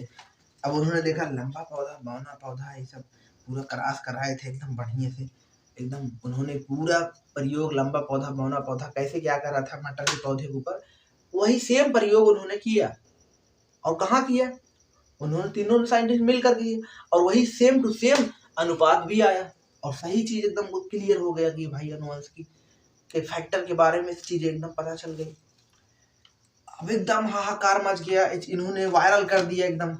अब उन्होंने देखा लंबा पौधा, बौना पौधा, ये सब पूरा क्रॉस कराए थे एकदम बढ़िया से, एकदम उन्होंने पूरा प्रयोग लंबा पौधा बौना पौधा कैसे क्या करा था मटर के पौधे के ऊपर, वही सेम प्रयोग उन्होंने किया। और कहाँ किया, उन्होंने तीनों साइंटिस्ट मिलकर किए, और वही सेम टू सेम अनुपात भी आया, और सही चीज एकदम क्लियर हो गया कि भाई अनुवंशिकी के फैक्टर के बारे में चीजें एकदम पता चल गई। अब एकदम हाहाकार मच गया, इन्होंने वायरल कर दिया एकदम।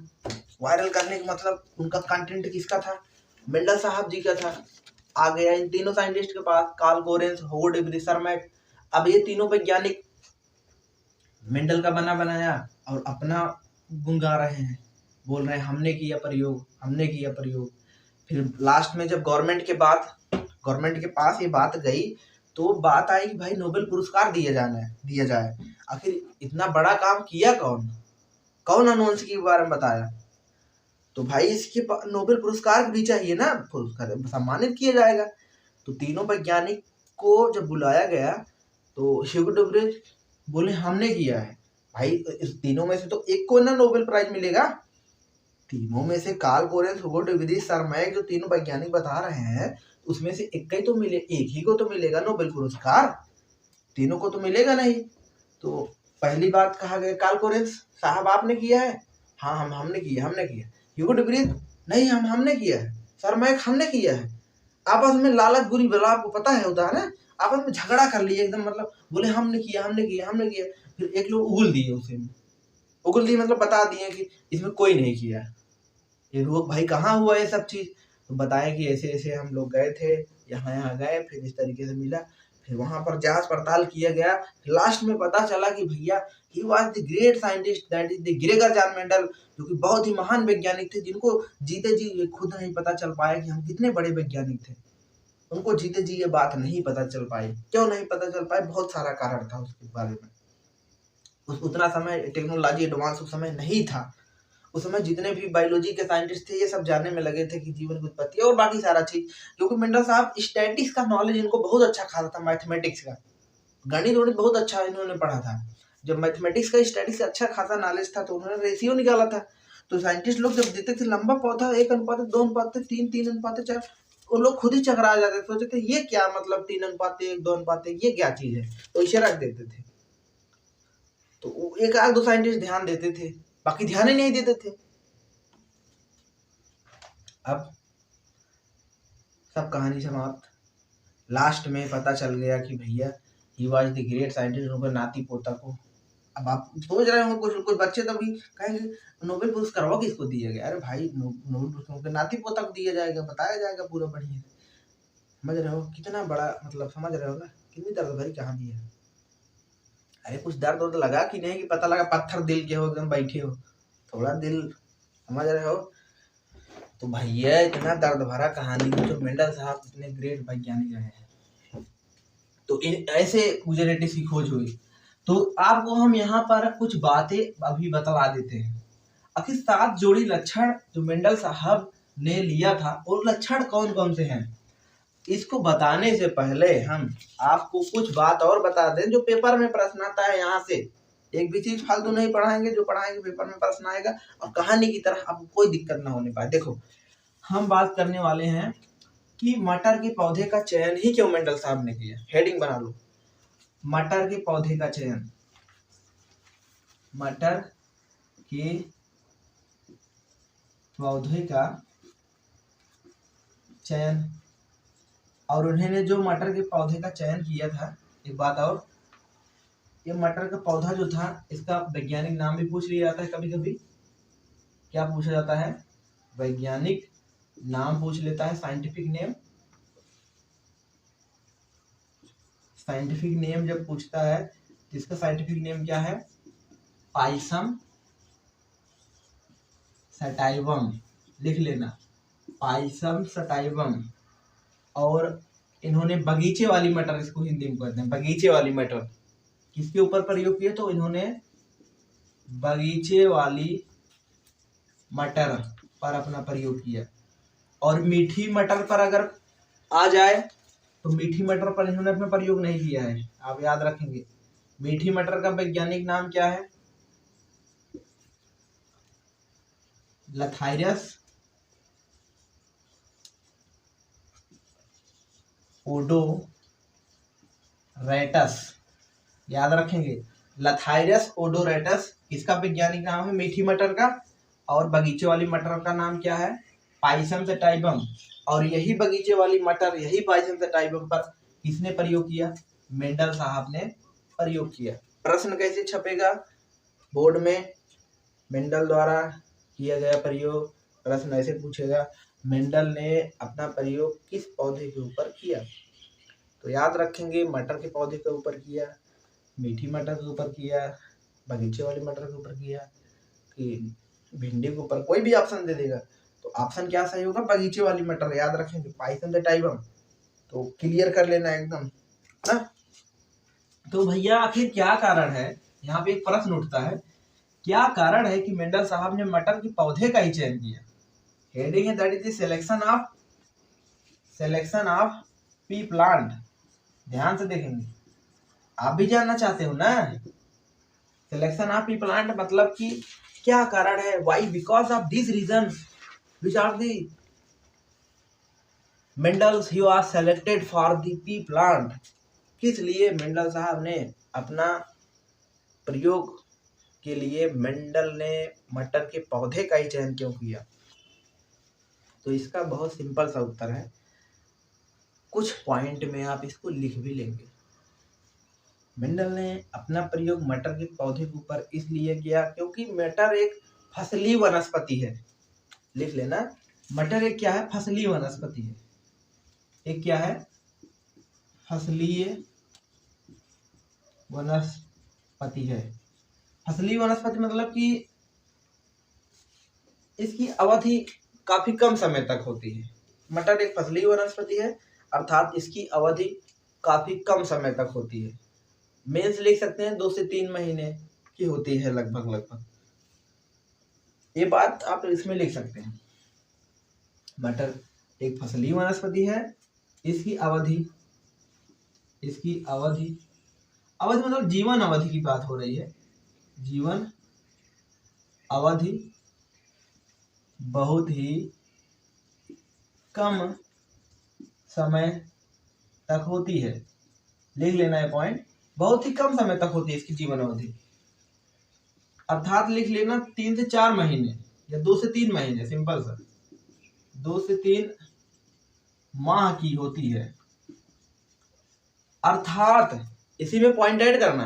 वायरल करने का मतलब उनका कंटेंट किसका था, मेंडल साहब जी का था। आ गया इन तीनों साइंटिस्ट के पास, कार्ल कोरेंस, ह्यूगो डेविस, सर मैक। अब ये तीनों वैज्ञानिक मेंडल का बना बनाया और अपना गुनगा रहे हैं, बोल रहे हैं हमने किया प्रयोग, हमने किया प्रयोग। फिर लास्ट में जब गवर्नमेंट के पास ये बात गई तो बात आई कि भाई नोबेल पुरस्कार दिया जाए। आखिर इतना बड़ा काम किया कौन अनुवंशिकी के बारे में बताया, तो भाई इसके नोबेल पुरस्कार भी चाहिए ना, पुरस्कार सम्मानित किया जाएगा। तो तीनों वैज्ञानिक को जब बुलाया गया तो ह्यूगो डेविस बोले हमने किया है। भाई इस तीनों में से तो एक को ना नोबेल प्राइज मिलेगा, तीनों में से कार्ल कोरेंस, ह्यूगो डेविस, सर मैक, जो तीनों वैज्ञानिक बता रहे हैं उसमें से एक ही को तो मिलेगा नोबेल पुरस्कार, तीनों को तो मिलेगा नहीं। तो पहली बात कहा गया कार्ल कोरेंस साहब आपने किया है, हाँ हमने किया। ह्यूगो डेविस नहीं हमने किया है। सर मैक हमने किया है। आपस में लालच बुरी बला, आपको पता है होता है ना, आपस में झगड़ा कर लिए एकदम, मतलब बोले हमने किया। फिर एक लोग उगल दिए मतलब बता दिए कि इसमें कोई नहीं किया। ये लोग भाई कहाँ हुआ ये सब चीज, तो बताया कि ऐसे ऐसे हम लोग गए थे, यहाँ गए, फिर इस तरीके से मिला, फिर वहां पर जांच पड़ताल किया गया, लास्ट में पता चला कि भैया he was the great scientist, that is the Gregor John Mendel, जो कि बहुत ही महान वैज्ञानिक थे, जिनको जीते जी खुद नहीं पता चल पाया कि हम कितने बड़े वैज्ञानिक थे। उनको जीते जी ये बात नहीं पता चल पाई। क्यों नहीं पता चल पाई, बहुत सारा कारण था उसके बारे में। उतना समय टेक्नोलॉजी एडवांस उस समय नहीं था। उस समय जितने भी बायोलॉजी के साइंटिस्ट थे ये सब जानने में लगे थे कि जीवन की उत्पत्ति और बाकी सारा चीज, क्योंकि मेंडल साहब स्टैटिक्स का नॉलेज इनको बहुत अच्छा खाता था, मैथमेटिक्स का गणित बहुत अच्छा इन्होंने पढ़ा था। जब मैथमेटिक्स का स्टैटिक्स अच्छा खासा नॉलेज था तो उन्होंने रेशियो निकाला था। तो साइंटिस्ट लोग जब देते थे लंबा पौधा 1:2:3, 3:4, वो लोग खुद ही चकरा जाते थे, सोचते थे ये क्या मतलब 3:1, 2:1, ये क्या चीज है, तो इसे रख देते थे। तो एक आध दो साइंटिस्ट ध्यान देते थे, बाकी ध्यान ही नहीं देते थे। अब सब कहानी समाप्त। लास्ट में पता चल गया कि भैया he was the great scientist, उनके नाती पोता को। अब आप सोच रहे हो कुछ बच्चे तभी कहेंगे नोबेल पुरस्कार किसको दिया गया, अरे भाई नोबेल पुरस्कार उनके नाती पोता को दिया जाएगा, बताया जाएगा पूरा बढ़िया। समझ रहे हो कितना बड़ा, मतलब समझ रहे हो ना कितनी दर्द भरी कहानी है। अरे कुछ दर्द लगा कि नहीं, कि पता लगा पत्थर दिल के हो एकदम बैठे हो, थोड़ा दिल, समझ रहे हो। तो भैया इतना दर्द भरा कहानी में जो मेंडल साहब इतने ग्रेट वैज्ञानिक रहे हैं, तो ऐसे गुजरेटिस की खोज हुई। तो आपको हम यहाँ पर कुछ बातें अभी बतला देते हैं। आखिर 7 जोड़ी लक्षण जो मेंडल साहब ने लिया था, और लक्षण कौन कौन से हैं, इसको बताने से पहले हम आपको कुछ बात और बता दें जो पेपर में प्रश्न आता है। यहाँ से एक भी चीज फालतू नहीं पढ़ाएंगे, जो पढ़ाएंगे पेपर में प्रश्न आएगा और कहानी की तरह आपको कोई दिक्कत ना होने पाए। देखो, हम बात करने वाले हैं कि मटर के पौधे का चयन ही क्यों मेंडल साहब ने किया। हेडिंग बना लो, मटर के पौधे का चयन। मटर के पौधे का चयन, और उन्होंने जो मटर के पौधे का चयन किया था, एक बात और, ये मटर का पौधा जो था इसका वैज्ञानिक नाम भी पूछ लिया जाता है कभी कभी। क्या पूछा जाता है? वैज्ञानिक नाम पूछ लेता है, साइंटिफिक नेम। साइंटिफिक नेम जब पूछता है तो इसका साइंटिफिक नेम क्या है? Pisum sativum. लिख लेना, पाइसम सटाइवम। और इन्होंने बगीचे वाली मटर, इसको हिंदी में कहते हैं बगीचे वाली मटर, किसके ऊपर प्रयोग किया? तो इन्होंने बगीचे वाली मटर पर अपना प्रयोग किया। और मीठी मटर पर अगर आ जाए तो मीठी मटर पर इन्होंने अपना प्रयोग नहीं किया है, आप याद रखेंगे। मीठी मटर का वैज्ञानिक नाम क्या है? लथाइरस ओडोरेटस, याद रखेंगे। लथाइरस ओडोरेटस इसका वैज्ञानिक नाम है मीठी मटर का। और बगीचे वाली मटर का नाम क्या है? Pisum sativum. और यही बगीचे वाली मटर, यही पाइसम सटाइवम पर किसने प्रयोग किया? मेंडल साहब ने प्रयोग किया। प्रश्न कैसे छपेगा बोर्ड में? मेंडल द्वारा किया गया प्रयोग। प्रश्न ऐसे पूछेगा, मेंडल ने अपना प्रयोग किस पौधे के ऊपर किया? तो याद रखेंगे, मटर के पौधे के ऊपर किया, मीठी मटर के ऊपर किया, बगीचे वाली मटर के ऊपर किया, कि भिंडी के ऊपर। कोई भी ऑप्शन दे देगा तो ऑप्शन क्या सही होगा? बगीचे वाली मटर, याद रखेंगे, पाइथन द टाइबम। तो क्लियर कर लेना एकदम ना। तो भैया आखिर क्या कारण है, यहाँ पे एक प्रश्न उठता है, क्या कारण है कि मेंडल साहब ने मटर के पौधे का ही चयन किया? हेडिंग है that is the selection of P plant. ध्यान से देखेंगे, आप भी जानना चाहते हो ना। सिलेक्शन ऑफ पी प्लांट मतलब कि क्या कारण है? Why? Because of this reason which are the Mendel's he was selected for the pea plant. किस लिए मेंडल साहब ने अपना प्रयोग के लिए मेंडल ने मटर के पौधे का ही चयन क्यों किया? तो इसका बहुत सिंपल सा उत्तर है, कुछ पॉइंट में आप इसको लिख भी लेंगे। मेंडल ने अपना प्रयोग मटर के पौधे के ऊपर इसलिए किया क्योंकि मटर एक फसली वनस्पति है। लिख लेना, मटर एक क्या है? फसली वनस्पति है। एक क्या है? फसलीय वनस्पति है। फसली वनस्पति मतलब कि इसकी अवधि काफी कम समय तक होती है। मटर एक फसली वनस्पति है, अर्थात इसकी अवधि काफी कम समय तक होती है। मीन्स लिख सकते हैं 2 से 3 महीने की होती है लगभग। ये बात आप इसमें लिख सकते हैं। मटर एक फसली वनस्पति है, इसकी अवधि मतलब जीवन अवधि की बात हो रही है। जीवन अवधि बहुत ही कम समय तक होती है। लिख लेना है पॉइंट, बहुत ही कम समय तक होती है इसकी जीवन अवधि। अर्थात लिख लेना 3 से 4 महीने या 2 से 3 महीने, सिंपल सा 2 से 3 माह की होती है। अर्थात इसी में पॉइंट ऐड करना,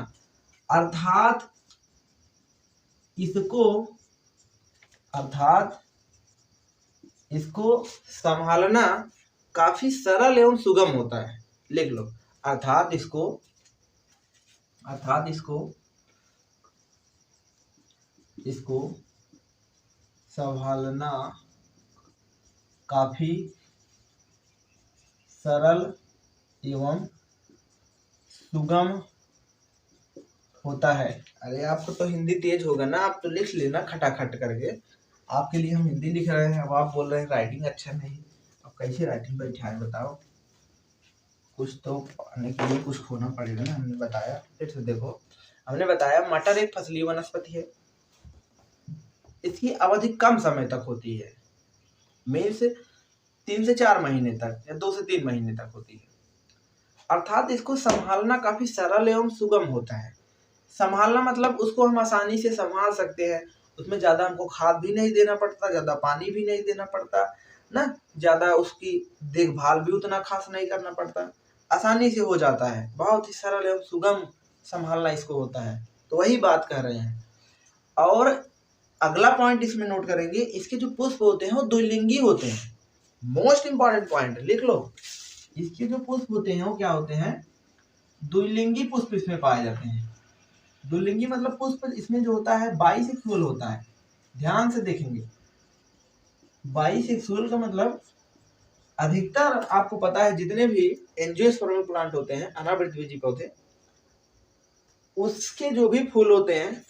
अर्थात इसको संभालना काफी सरल एवं सुगम होता है। लिख लो, अर्थात इसको संभालना काफी सरल एवं सुगम होता है। अरे आपको तो हिंदी तेज होगा ना, आप तो लिख लेना खटाखट करके। आपके लिए हम हिंदी लिख रहे हैं, अब आप बोल रहे हैं राइटिंग अच्छा नहीं। अब कैसे राइटिंग बैठाएं बताओ? कुछ तो पाने के लिए कुछ खोना पड़ेगा ना। हमने बताया, फिर से देखो, हमने बताया मटर एक फसलीय वनस्पति है। इसकी अवधि कम समय तक होती है, मेन से 3 से 4 महीने तक या 2 से 3 महीने तक होती है। अर्थात इसको संभालना काफी सरल एवं सुगम होता है। संभालना मतलब उसको हम आसानी से संभाल सकते हैं, उसमें ज्यादा हमको खाद भी नहीं देना पड़ता, ज्यादा पानी भी नहीं देना पड़ता ना, ज्यादा उसकी देखभाल भी उतना खास नहीं करना पड़ता, आसानी से हो जाता है। बहुत ही सरल एवं सुगम संभालना इसको होता है, तो वही बात कर रहे हैं। और अगला पॉइंट इसमें नोट करेंगे, इसके जो पुष्प होते हैं वो द्विलिंगी होते हैं। मोस्ट इंपॉर्टेंट पॉइंट लिख लो, इसके जो पुष्प होते हैं वो क्या होते हैं? द्विलिंगी पुष्प इसमें पाए जाते हैं। द्विलिंगी मतलब पुष्प इसमें जो होता है बाइसेक्सुअल होता है। ध्यान से देखेंगे, बाइसेक्सुअल का मतलब अधिकतर आपको पता है जितने भी एंजियोस्पर्मल प्लांट होते हैं, अनावृतबीजी पौधे, उसके जो भी फूल होते हैं,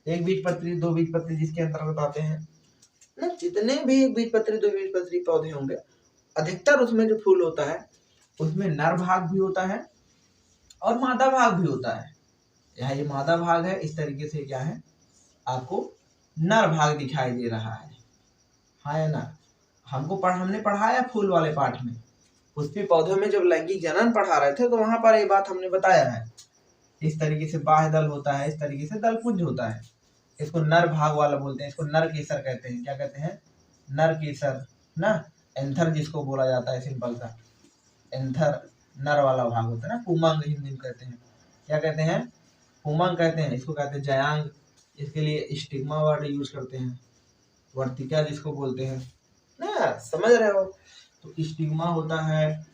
एक बीजपत्री, दो बीजपत्री जिसके अंतर्गत आते हैं ना, जितने भी एक बीजपत्री, दो बीजपत्री पौधे होंगे, अधिकतर उसमें जो फूल होता है उसमें नर भाग भी होता है और मादा भाग भी होता है। यहाँ ये मादा भाग है, इस तरीके से क्या है आपको नर भाग दिखाई दे रहा है, हाँ या ना? हमने पढ़ाया फूल वाले पाठ में, पुष्पीय पौधों में जब लैंगिक जनन पढ़ा रहे थे तो वहां पर ये बात हमने बताया है। इस तरीके से बाह्य दल होता है, इस तरीके से दल पुंज होता है। इसको नर भाग वाला बोलते हैं, इसको नर केसर कहते हैं। क्या कहते हैं? नर केसर ना, एंथर जिसको बोला जाता है, सिंपल सा एंथर नर वाला भाग होता है ना, पुमंग हिंदी में कहते हैं। क्या कहते हैं? पुमंग कहते हैं। इसको कहते हैं जयांग, इसके लिए स्टिग्मा वर्ड यूज करते हैं, वर्तिका जिसको बोलते हैं ना, समझ रहे हो? तो स्टिग्मा होता है,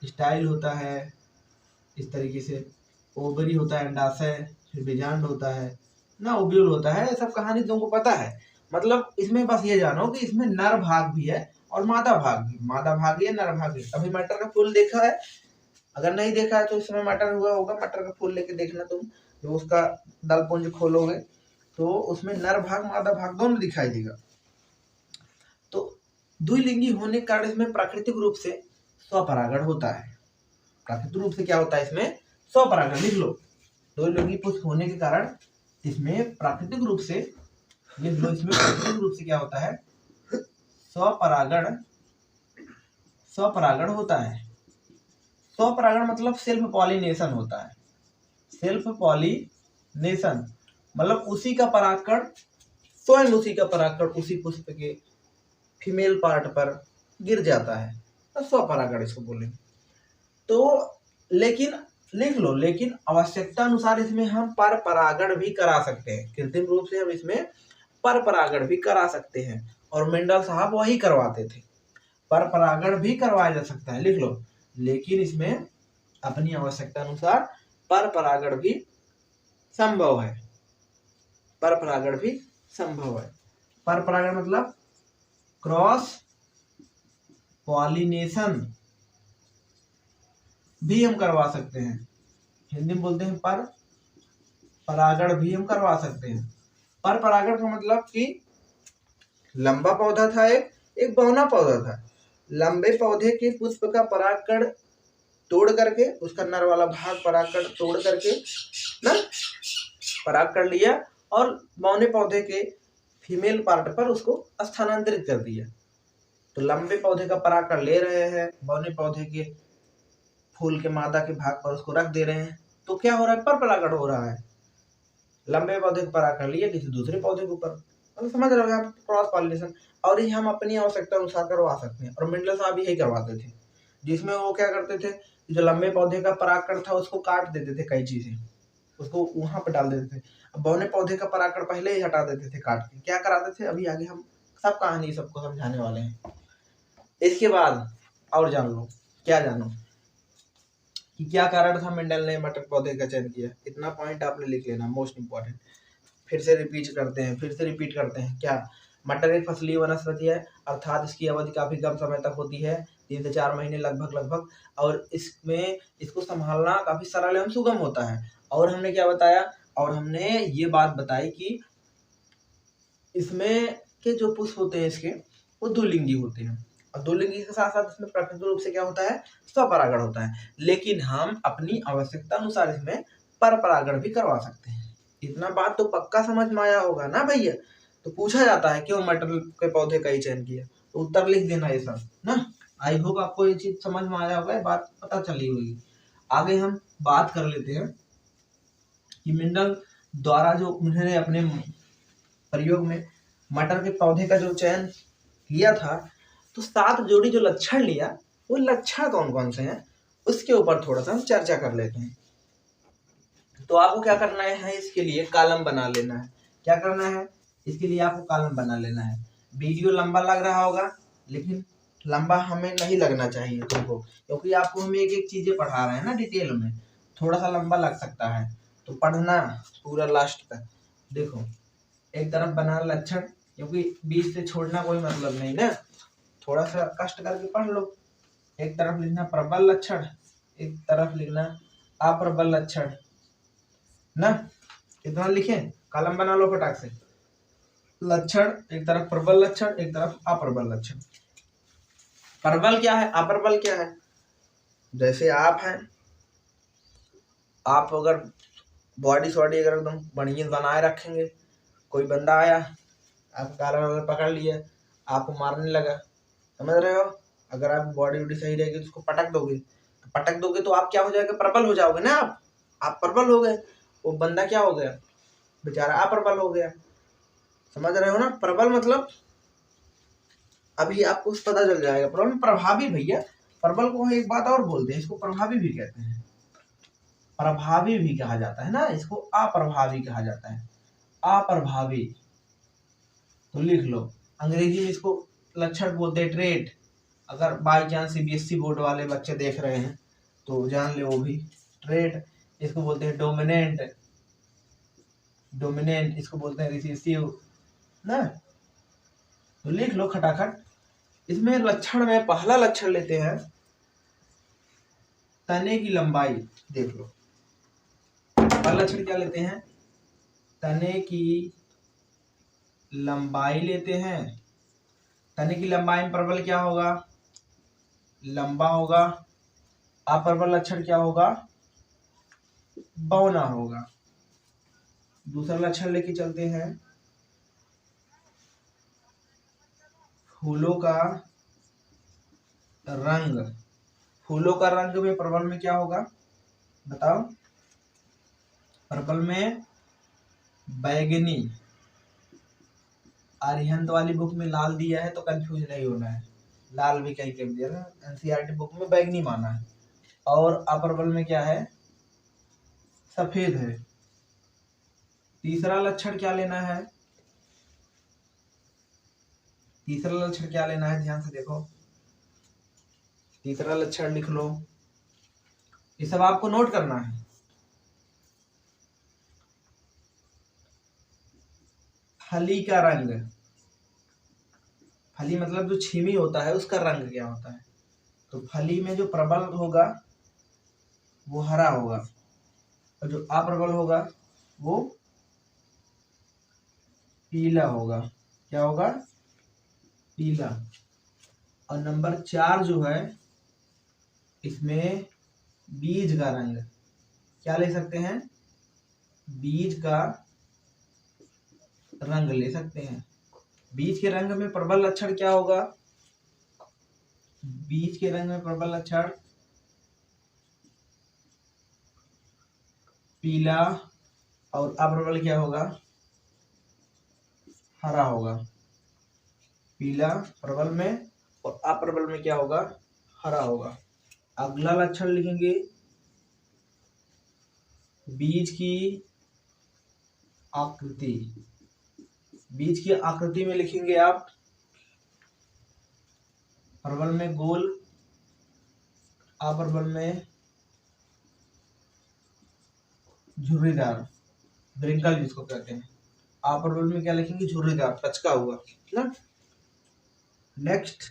स्टाइल होता है, इस तरीके से ओवरी होता है, अंडाशय, फिर बीजांड होता है ना, ओव्यूल होता है। ये सब कहानी तुमको पता है। मतलब इसमें बस ये जानो कि इसमें नर भाग भी है और मादा भाग भी, मादा भाग है, नर भाग है। अभी मटर का फूल देखा है? अगर नहीं देखा है तो इस समय मटर हुआ होगा, मटर का फूल लेके देखना तुम, जो उसका दल पुंज खोलोगे तो उसमें नर भाग मादा भाग दोनों दिखाई देगा। तो द्विलिंगी होने के कारण इसमें प्राकृतिक रूप से स्वपरागण होता है। प्राकृतिक रूप से क्या होता है? इसमें स्वपरागण। लिख लो, द्विलिंगी पुष्प होने के कारण इसमें प्राकृतिक रूप से, लिख लो, इसमें प्राकृतिक रूप से क्या होता है? स्वपरागण, स्वपरागण होता है। स्वपरागण मतलब सेल्फ पॉलिनेशन होता है। सेल्फ पॉलिनेशन मतलब उसी का परागकण, स्वयं उसी का परागकण उसी पुष्प के फीमेल पार्ट पर गिर जाता है, तो स्वपरागण इसको बोलेंगे। तो लेकिन लिख लो, लेकिन आवश्यकता अनुसार इसमें हम पर परागण भी करा सकते हैं। कृत्रिम रूप से हम इसमें पर परागण भी करा सकते हैं, और मेंडल साहब वही करवाते थे। पर परागण भी करवाया जा सकता है, लिख लो, लेकिन इसमें अपनी आवश्यकता अनुसार पर परागण भी संभव है। पर परागण भी संभव है। पर परागण मतलब क्रॉस पॉलिनेशन भी हम करवा सकते हैं। हिंदी में बोलते हैं पर परागण भी हम करवा सकते हैं। पर परागण का मतलब कि लंबा पौधा था, एक बौना पौधा था, लंबे पौधे के पुष्प का परागकण तोड़ करके, उसका नर वाला भाग परागकण तोड़ करके ना पराग लिया और बौने पौधे के फीमेल पार्ट पर उसको स्थानांतरित कर दिया। तो लंबे पौधे का परागकण ले रहे हैं, बौने पौधे के फूल के मादा के भाग पर उसको रख दे रहे हैं, तो क्या हो रहा है? पर परागण हो रहा है। लंबे पौधे का परागकण लिया किसी दूसरे पौधे के ऊपर, मतलब समझ रहे हो आप? Cross pollination. और ये हम अपनी आवश्यकता अनुसार करवा सकते हैं, और मेंडल साहब यही करवाते थे, जिसमें वो क्या करते थे, जो लंबे पौधे का परागकण था उसको काट देते थे कैंची से, उसको वहां पर डाल देते थे। अब बौने पौधे का परागकण पहले ही हटा देते थे काट के। क्या कराते थे? अभी आगे हम सब कहानी सबको समझाने वाले हैं। इसके बाद और जान लो, क्या जानो कि क्या कारण था मेंडल ने मटर पौधे का चयन किया। इतना पॉइंट आपने लिख लेना, मोस्ट इंपॉर्टेंट। फिर से रिपीट करते हैं क्या? मटर एक फसलीय वनस्पति है, अर्थात इसकी अवधि काफी कम समय तक होती है, 3 से 4 महीने लगभग, और इसमें इसको संभालना काफी सरल एवं सुगम होता है। और हमने क्या बताया, और हमने ये बात बताई कि इसमें के जो पुष्प होते हैं इसके, वो द्विलिंगी होते हैं, और द्विलिंगी के साथ साथ इसमें प्राकृतिक रूप से क्या होता है, स्वपरागण होता है। लेकिन हम अपनी आवश्यकता अनुसार इसमें परपरागण भी करवा सकते हैं। इतना बात तो पक्का समझ में आया होगा ना भैया। तो पूछा जाता है क्यों मटर के पौधे का ही चयन किया, तो उत्तर लिख देना ये सब ना। आई होप आपको ये चीज समझ में आया होगा, बात पता चली होगी। आगे हम बात कर लेते हैं कि मिनरल द्वारा जो उन्होंने अपने प्रयोग में मटर के पौधे का जो चयन किया था, तो 7 जोड़ी जो लक्षण लिया, वो लक्षण कौन कौन से हैं उसके ऊपर थोड़ा सा हम चर्चा कर लेते हैं। तो आपको क्या करना है, इसके लिए कॉलम बना लेना है। क्या करना है, इसके लिए आपको कॉलम बना लेना है। वीडियो लंबा लग रहा होगा, लेकिन लंबा हमें नहीं लगना चाहिए तुमको, क्योंकि आपको हम एक एक चीजें पढ़ा रहे हैं ना डिटेल में, थोड़ा सा लंबा लग सकता है, तो पढ़ना पूरा लास्ट तक। देखो, एक तरफ बना लक्षण, क्योंकि बीच से छोड़ना कोई मतलब नहीं ना, थोड़ा सा कष्ट करके पढ़ लो। एक तरफ लिखना प्रबल लक्षण, एक तरफ लिखना अप्रबल लक्षण ना। इतना लिखे, कॉलम बना लो फटाक से। लक्षण, एक तरफ प्रबल लक्षण, एक तरफ अप्रबल लक्षण। प्रबल क्या है, अप्रबल क्या है? जैसे आप हैं, आप अगर बॉडी सॉडी अगर एकदम बढ़िया बनाए रखेंगे, कोई बंदा आया, आप कॉलर वगैरह पकड़ लिया, आपको मारने लगा, समझ रहे हो, अगर आप बॉडी वॉडी सही रहेगी तो उसको पटक दोगे तो आप क्या हो जाएगा, प्रबल हो जाओगे ना। आप प्रबल हो गए, वो बंदा क्या हो गया, बेचारा अप्रबल हो गया। समझ रहे हो ना, प्रबल मतलब अभी आपको पता चल जाएगा। प्रबल प्रभावी भैया, प्रबल को एक बात और बोलते हैं, इसको प्रभावी भी कहते हैं, प्रभावी भी कहा जाता है ना, इसको अप्रभावी कहा जाता है, अप्रभावी। तो लिख लो, अंग्रेजी में इसको लक्षण बोलते हैं, ट्रेट। अगर बाई चांस सीबीएसई बोर्ड वाले बच्चे देख रहे हैं तो जान ले वो भी, ट्रेट। इसको बोलते हैं डोमिनेंट, इसको बोलते हैं रिसेसिव ना। तो लिख लो खटाखट। इसमें लक्षण में पहला लक्षण लेते हैं तने की लंबाई। देख लो, पहला लक्षण क्या लेते हैं, तने की लंबाई लेते हैं। तने की लंबाई में प्रबल क्या होगा, लंबा होगा। अप्रबल लक्षण क्या होगा, बौना होगा। दूसरा लक्षण लेके चलते हैं, फूलों का रंग। फूलों का रंग में प्रबल में क्या होगा, बताओ। प्रबल में बैगनी, अरिहंत वाली बुक में लाल दिया है तो कंफ्यूज नहीं होना है, लाल भी कहीं कहीं दिया है, एनसीईआरटी बुक में बैगनी माना है। और अप्रबल में क्या है, सफेद है। तीसरा लक्षण क्या लेना है, तीसरा लक्षण क्या लेना है, ध्यान से देखो, तीसरा लक्षण लिख लो, ये सब आपको नोट करना है। फली का रंग, फली मतलब जो छीमी होता है उसका रंग क्या होता है, तो फली में जो प्रबल होगा वो हरा होगा, और जो अप्रबल होगा वो पीला होगा। क्या होगा, पीला। और नंबर 4 जो है, इसमें बीज का रंग क्या ले सकते हैं, बीज का रंग ले सकते हैं। बीज के रंग में प्रबल लक्षण क्या होगा, बीज के रंग में प्रबल लक्षण पीला, और अप्रबल क्या होगा, हरा होगा। पीला प्रबल में और अप्रबल में क्या होगा, हरा होगा। अगला लक्षण लिखेंगे, बीज की आकृति। बीज की आकृति में लिखेंगे आप, प्रबल में गोल, अप्रबल में झुर्रीदार, ब्रिंकल जिसको कहते हैं, आ प्रबल में क्या लिखेंगे, झुर्रीदार, पचका हुआ ना। नेक्स्ट,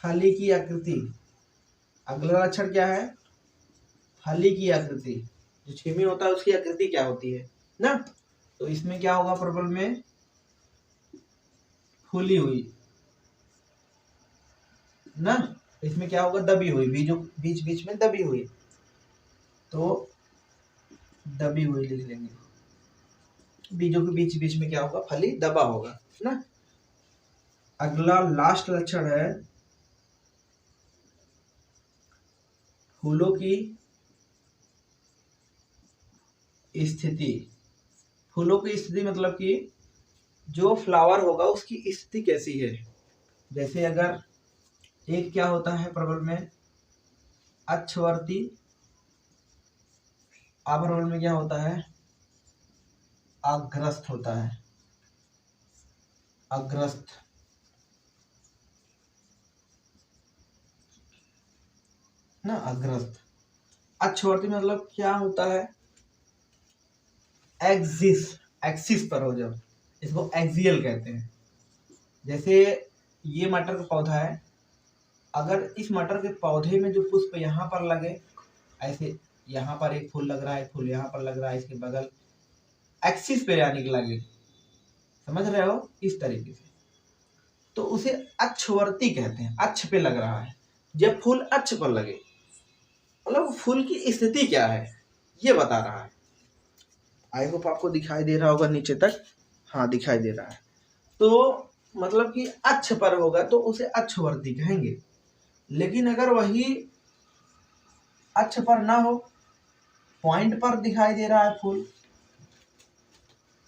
फली की आकृति। अगला लक्षण क्या है, फली की आकृति। जो छेमी होता है उसकी आकृति क्या होती है ना। तो इसमें क्या होगा, प्रबल में फूली हुई ना, इसमें क्या होगा, दबी हुई, बीजों बीच बीच में दबी हुई, तो दबी हुई लिख लेंगे, बीजों के बीच बीच में क्या होगा, फली दबा होगा ना। अगला लास्ट लक्षण है फूलों की स्थिति। फूलों की स्थिति मतलब कि जो फ्लावर होगा उसकी स्थिति कैसी है। जैसे अगर एक क्या होता है प्रबल में, अक्षवर्ती, अप्रबल में क्या होता है, अग्रस्त होता है, अग्रस्त ना, अग्रस्त। अक्षवर्ती मतलब क्या होता है, एक्सिस पर हो, जब इसको एक्सियल कहते हैं। जैसे ये मटर का पौधा है, अगर इस मटर के पौधे में जो पुष्प यहाँ पर लगे, ऐसे यहाँ पर एक फूल लग रहा है, फूल यहाँ पर लग रहा है, इसके बगल एक्सिस पे यानी कि लगे, समझ रहे हो, इस तरीके से, तो उसे अक्षवर्ती कहते हैं। अक्ष पे लग रहा है, जब फूल अक्ष पर लगे मतलब फूल की स्थिति क्या है ये बता रहा है। आई होप आपको दिखाई दे रहा होगा नीचे तक, हाँ दिखाई दे रहा है। तो मतलब कि अक्ष पर होगा तो उसे अक्षवर्ती कहेंगे। लेकिन अगर वही अक्ष पर ना हो, पॉइंट पर दिखाई दे रहा है फूल,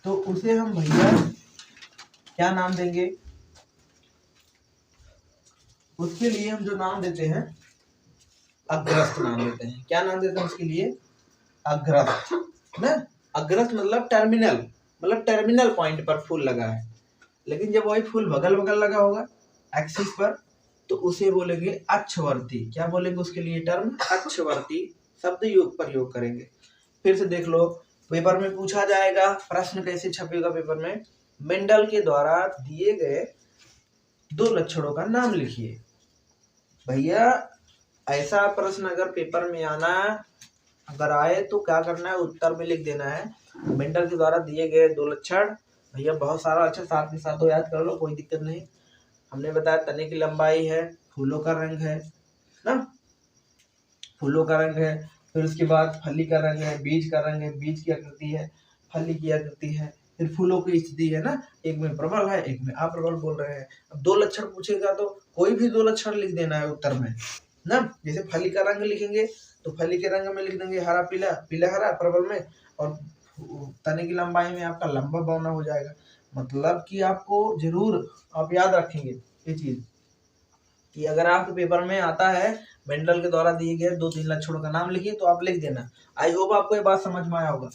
तो उसे हम भैया क्या नाम देंगे, उसके लिए हम जो नाम देते हैं अग्रस्त नाम देते हैं। क्या नाम देते हैं उसके लिए, अग्रस्त ना। अग्रस्त मतलब टर्मिनल, मतलब टर्मिनल पॉइंट पर फूल लगा है। लेकिन जब वही फूल बगल बगल लगा होगा एक्सिस पर, तो उसे बोलेंगे अक्षवर्ती। क्या बोलेंगे उसके लिए टर्म, अक्षवर्ती शब्द योग पर योग करेंगे। फिर से देख लो, पेपर में पूछा जाएगा, प्रश्न कैसे छपेगा पेपर में, मेंडल के द्वारा दिए गए दो लक्षणों का नाम लिखिए। भैया ऐसा प्रश्न अगर पेपर में आना अगर आए तो क्या करना है, उत्तर में लिख देना है मेंडल के द्वारा दिए गए दो लक्षण। भैया बहुत सारा अच्छा साथ के साथ याद कर लो, कोई दिक्कत नहीं। हमने बताया तने की लंबाई है, फूलों का रंग है ना, फूलों का रंग है। फिर उसके बाद फली का रंग है, बीज का रंग है, बीज की आकृति है, फली की आकृति है, फिर फूलों की स्थिति है ना। एक में प्रबल है, एक में अप्रबल बोल रहे हैं। अब दो लक्षण पूछेगा तो कोई भी दो लक्षण लिख देना है उत्तर में ना। जैसे फली का रंग लिखेंगे तो फली के रंग में लिख देंगे हरा पीला, पीला हरा प्रबल में, और तने की लंबाई में आपका लंबा बौना हो जाएगा। मतलब कि आपको जरूर आप याद रखेंगे ये चीज कि अगर आपके पेपर में आता है मेंडल के द्वारा दिए गए दो तीन लक्षणों का नाम लिखिए तो आप लिख देना। आई होप आपको ये बात समझ में आया होगा।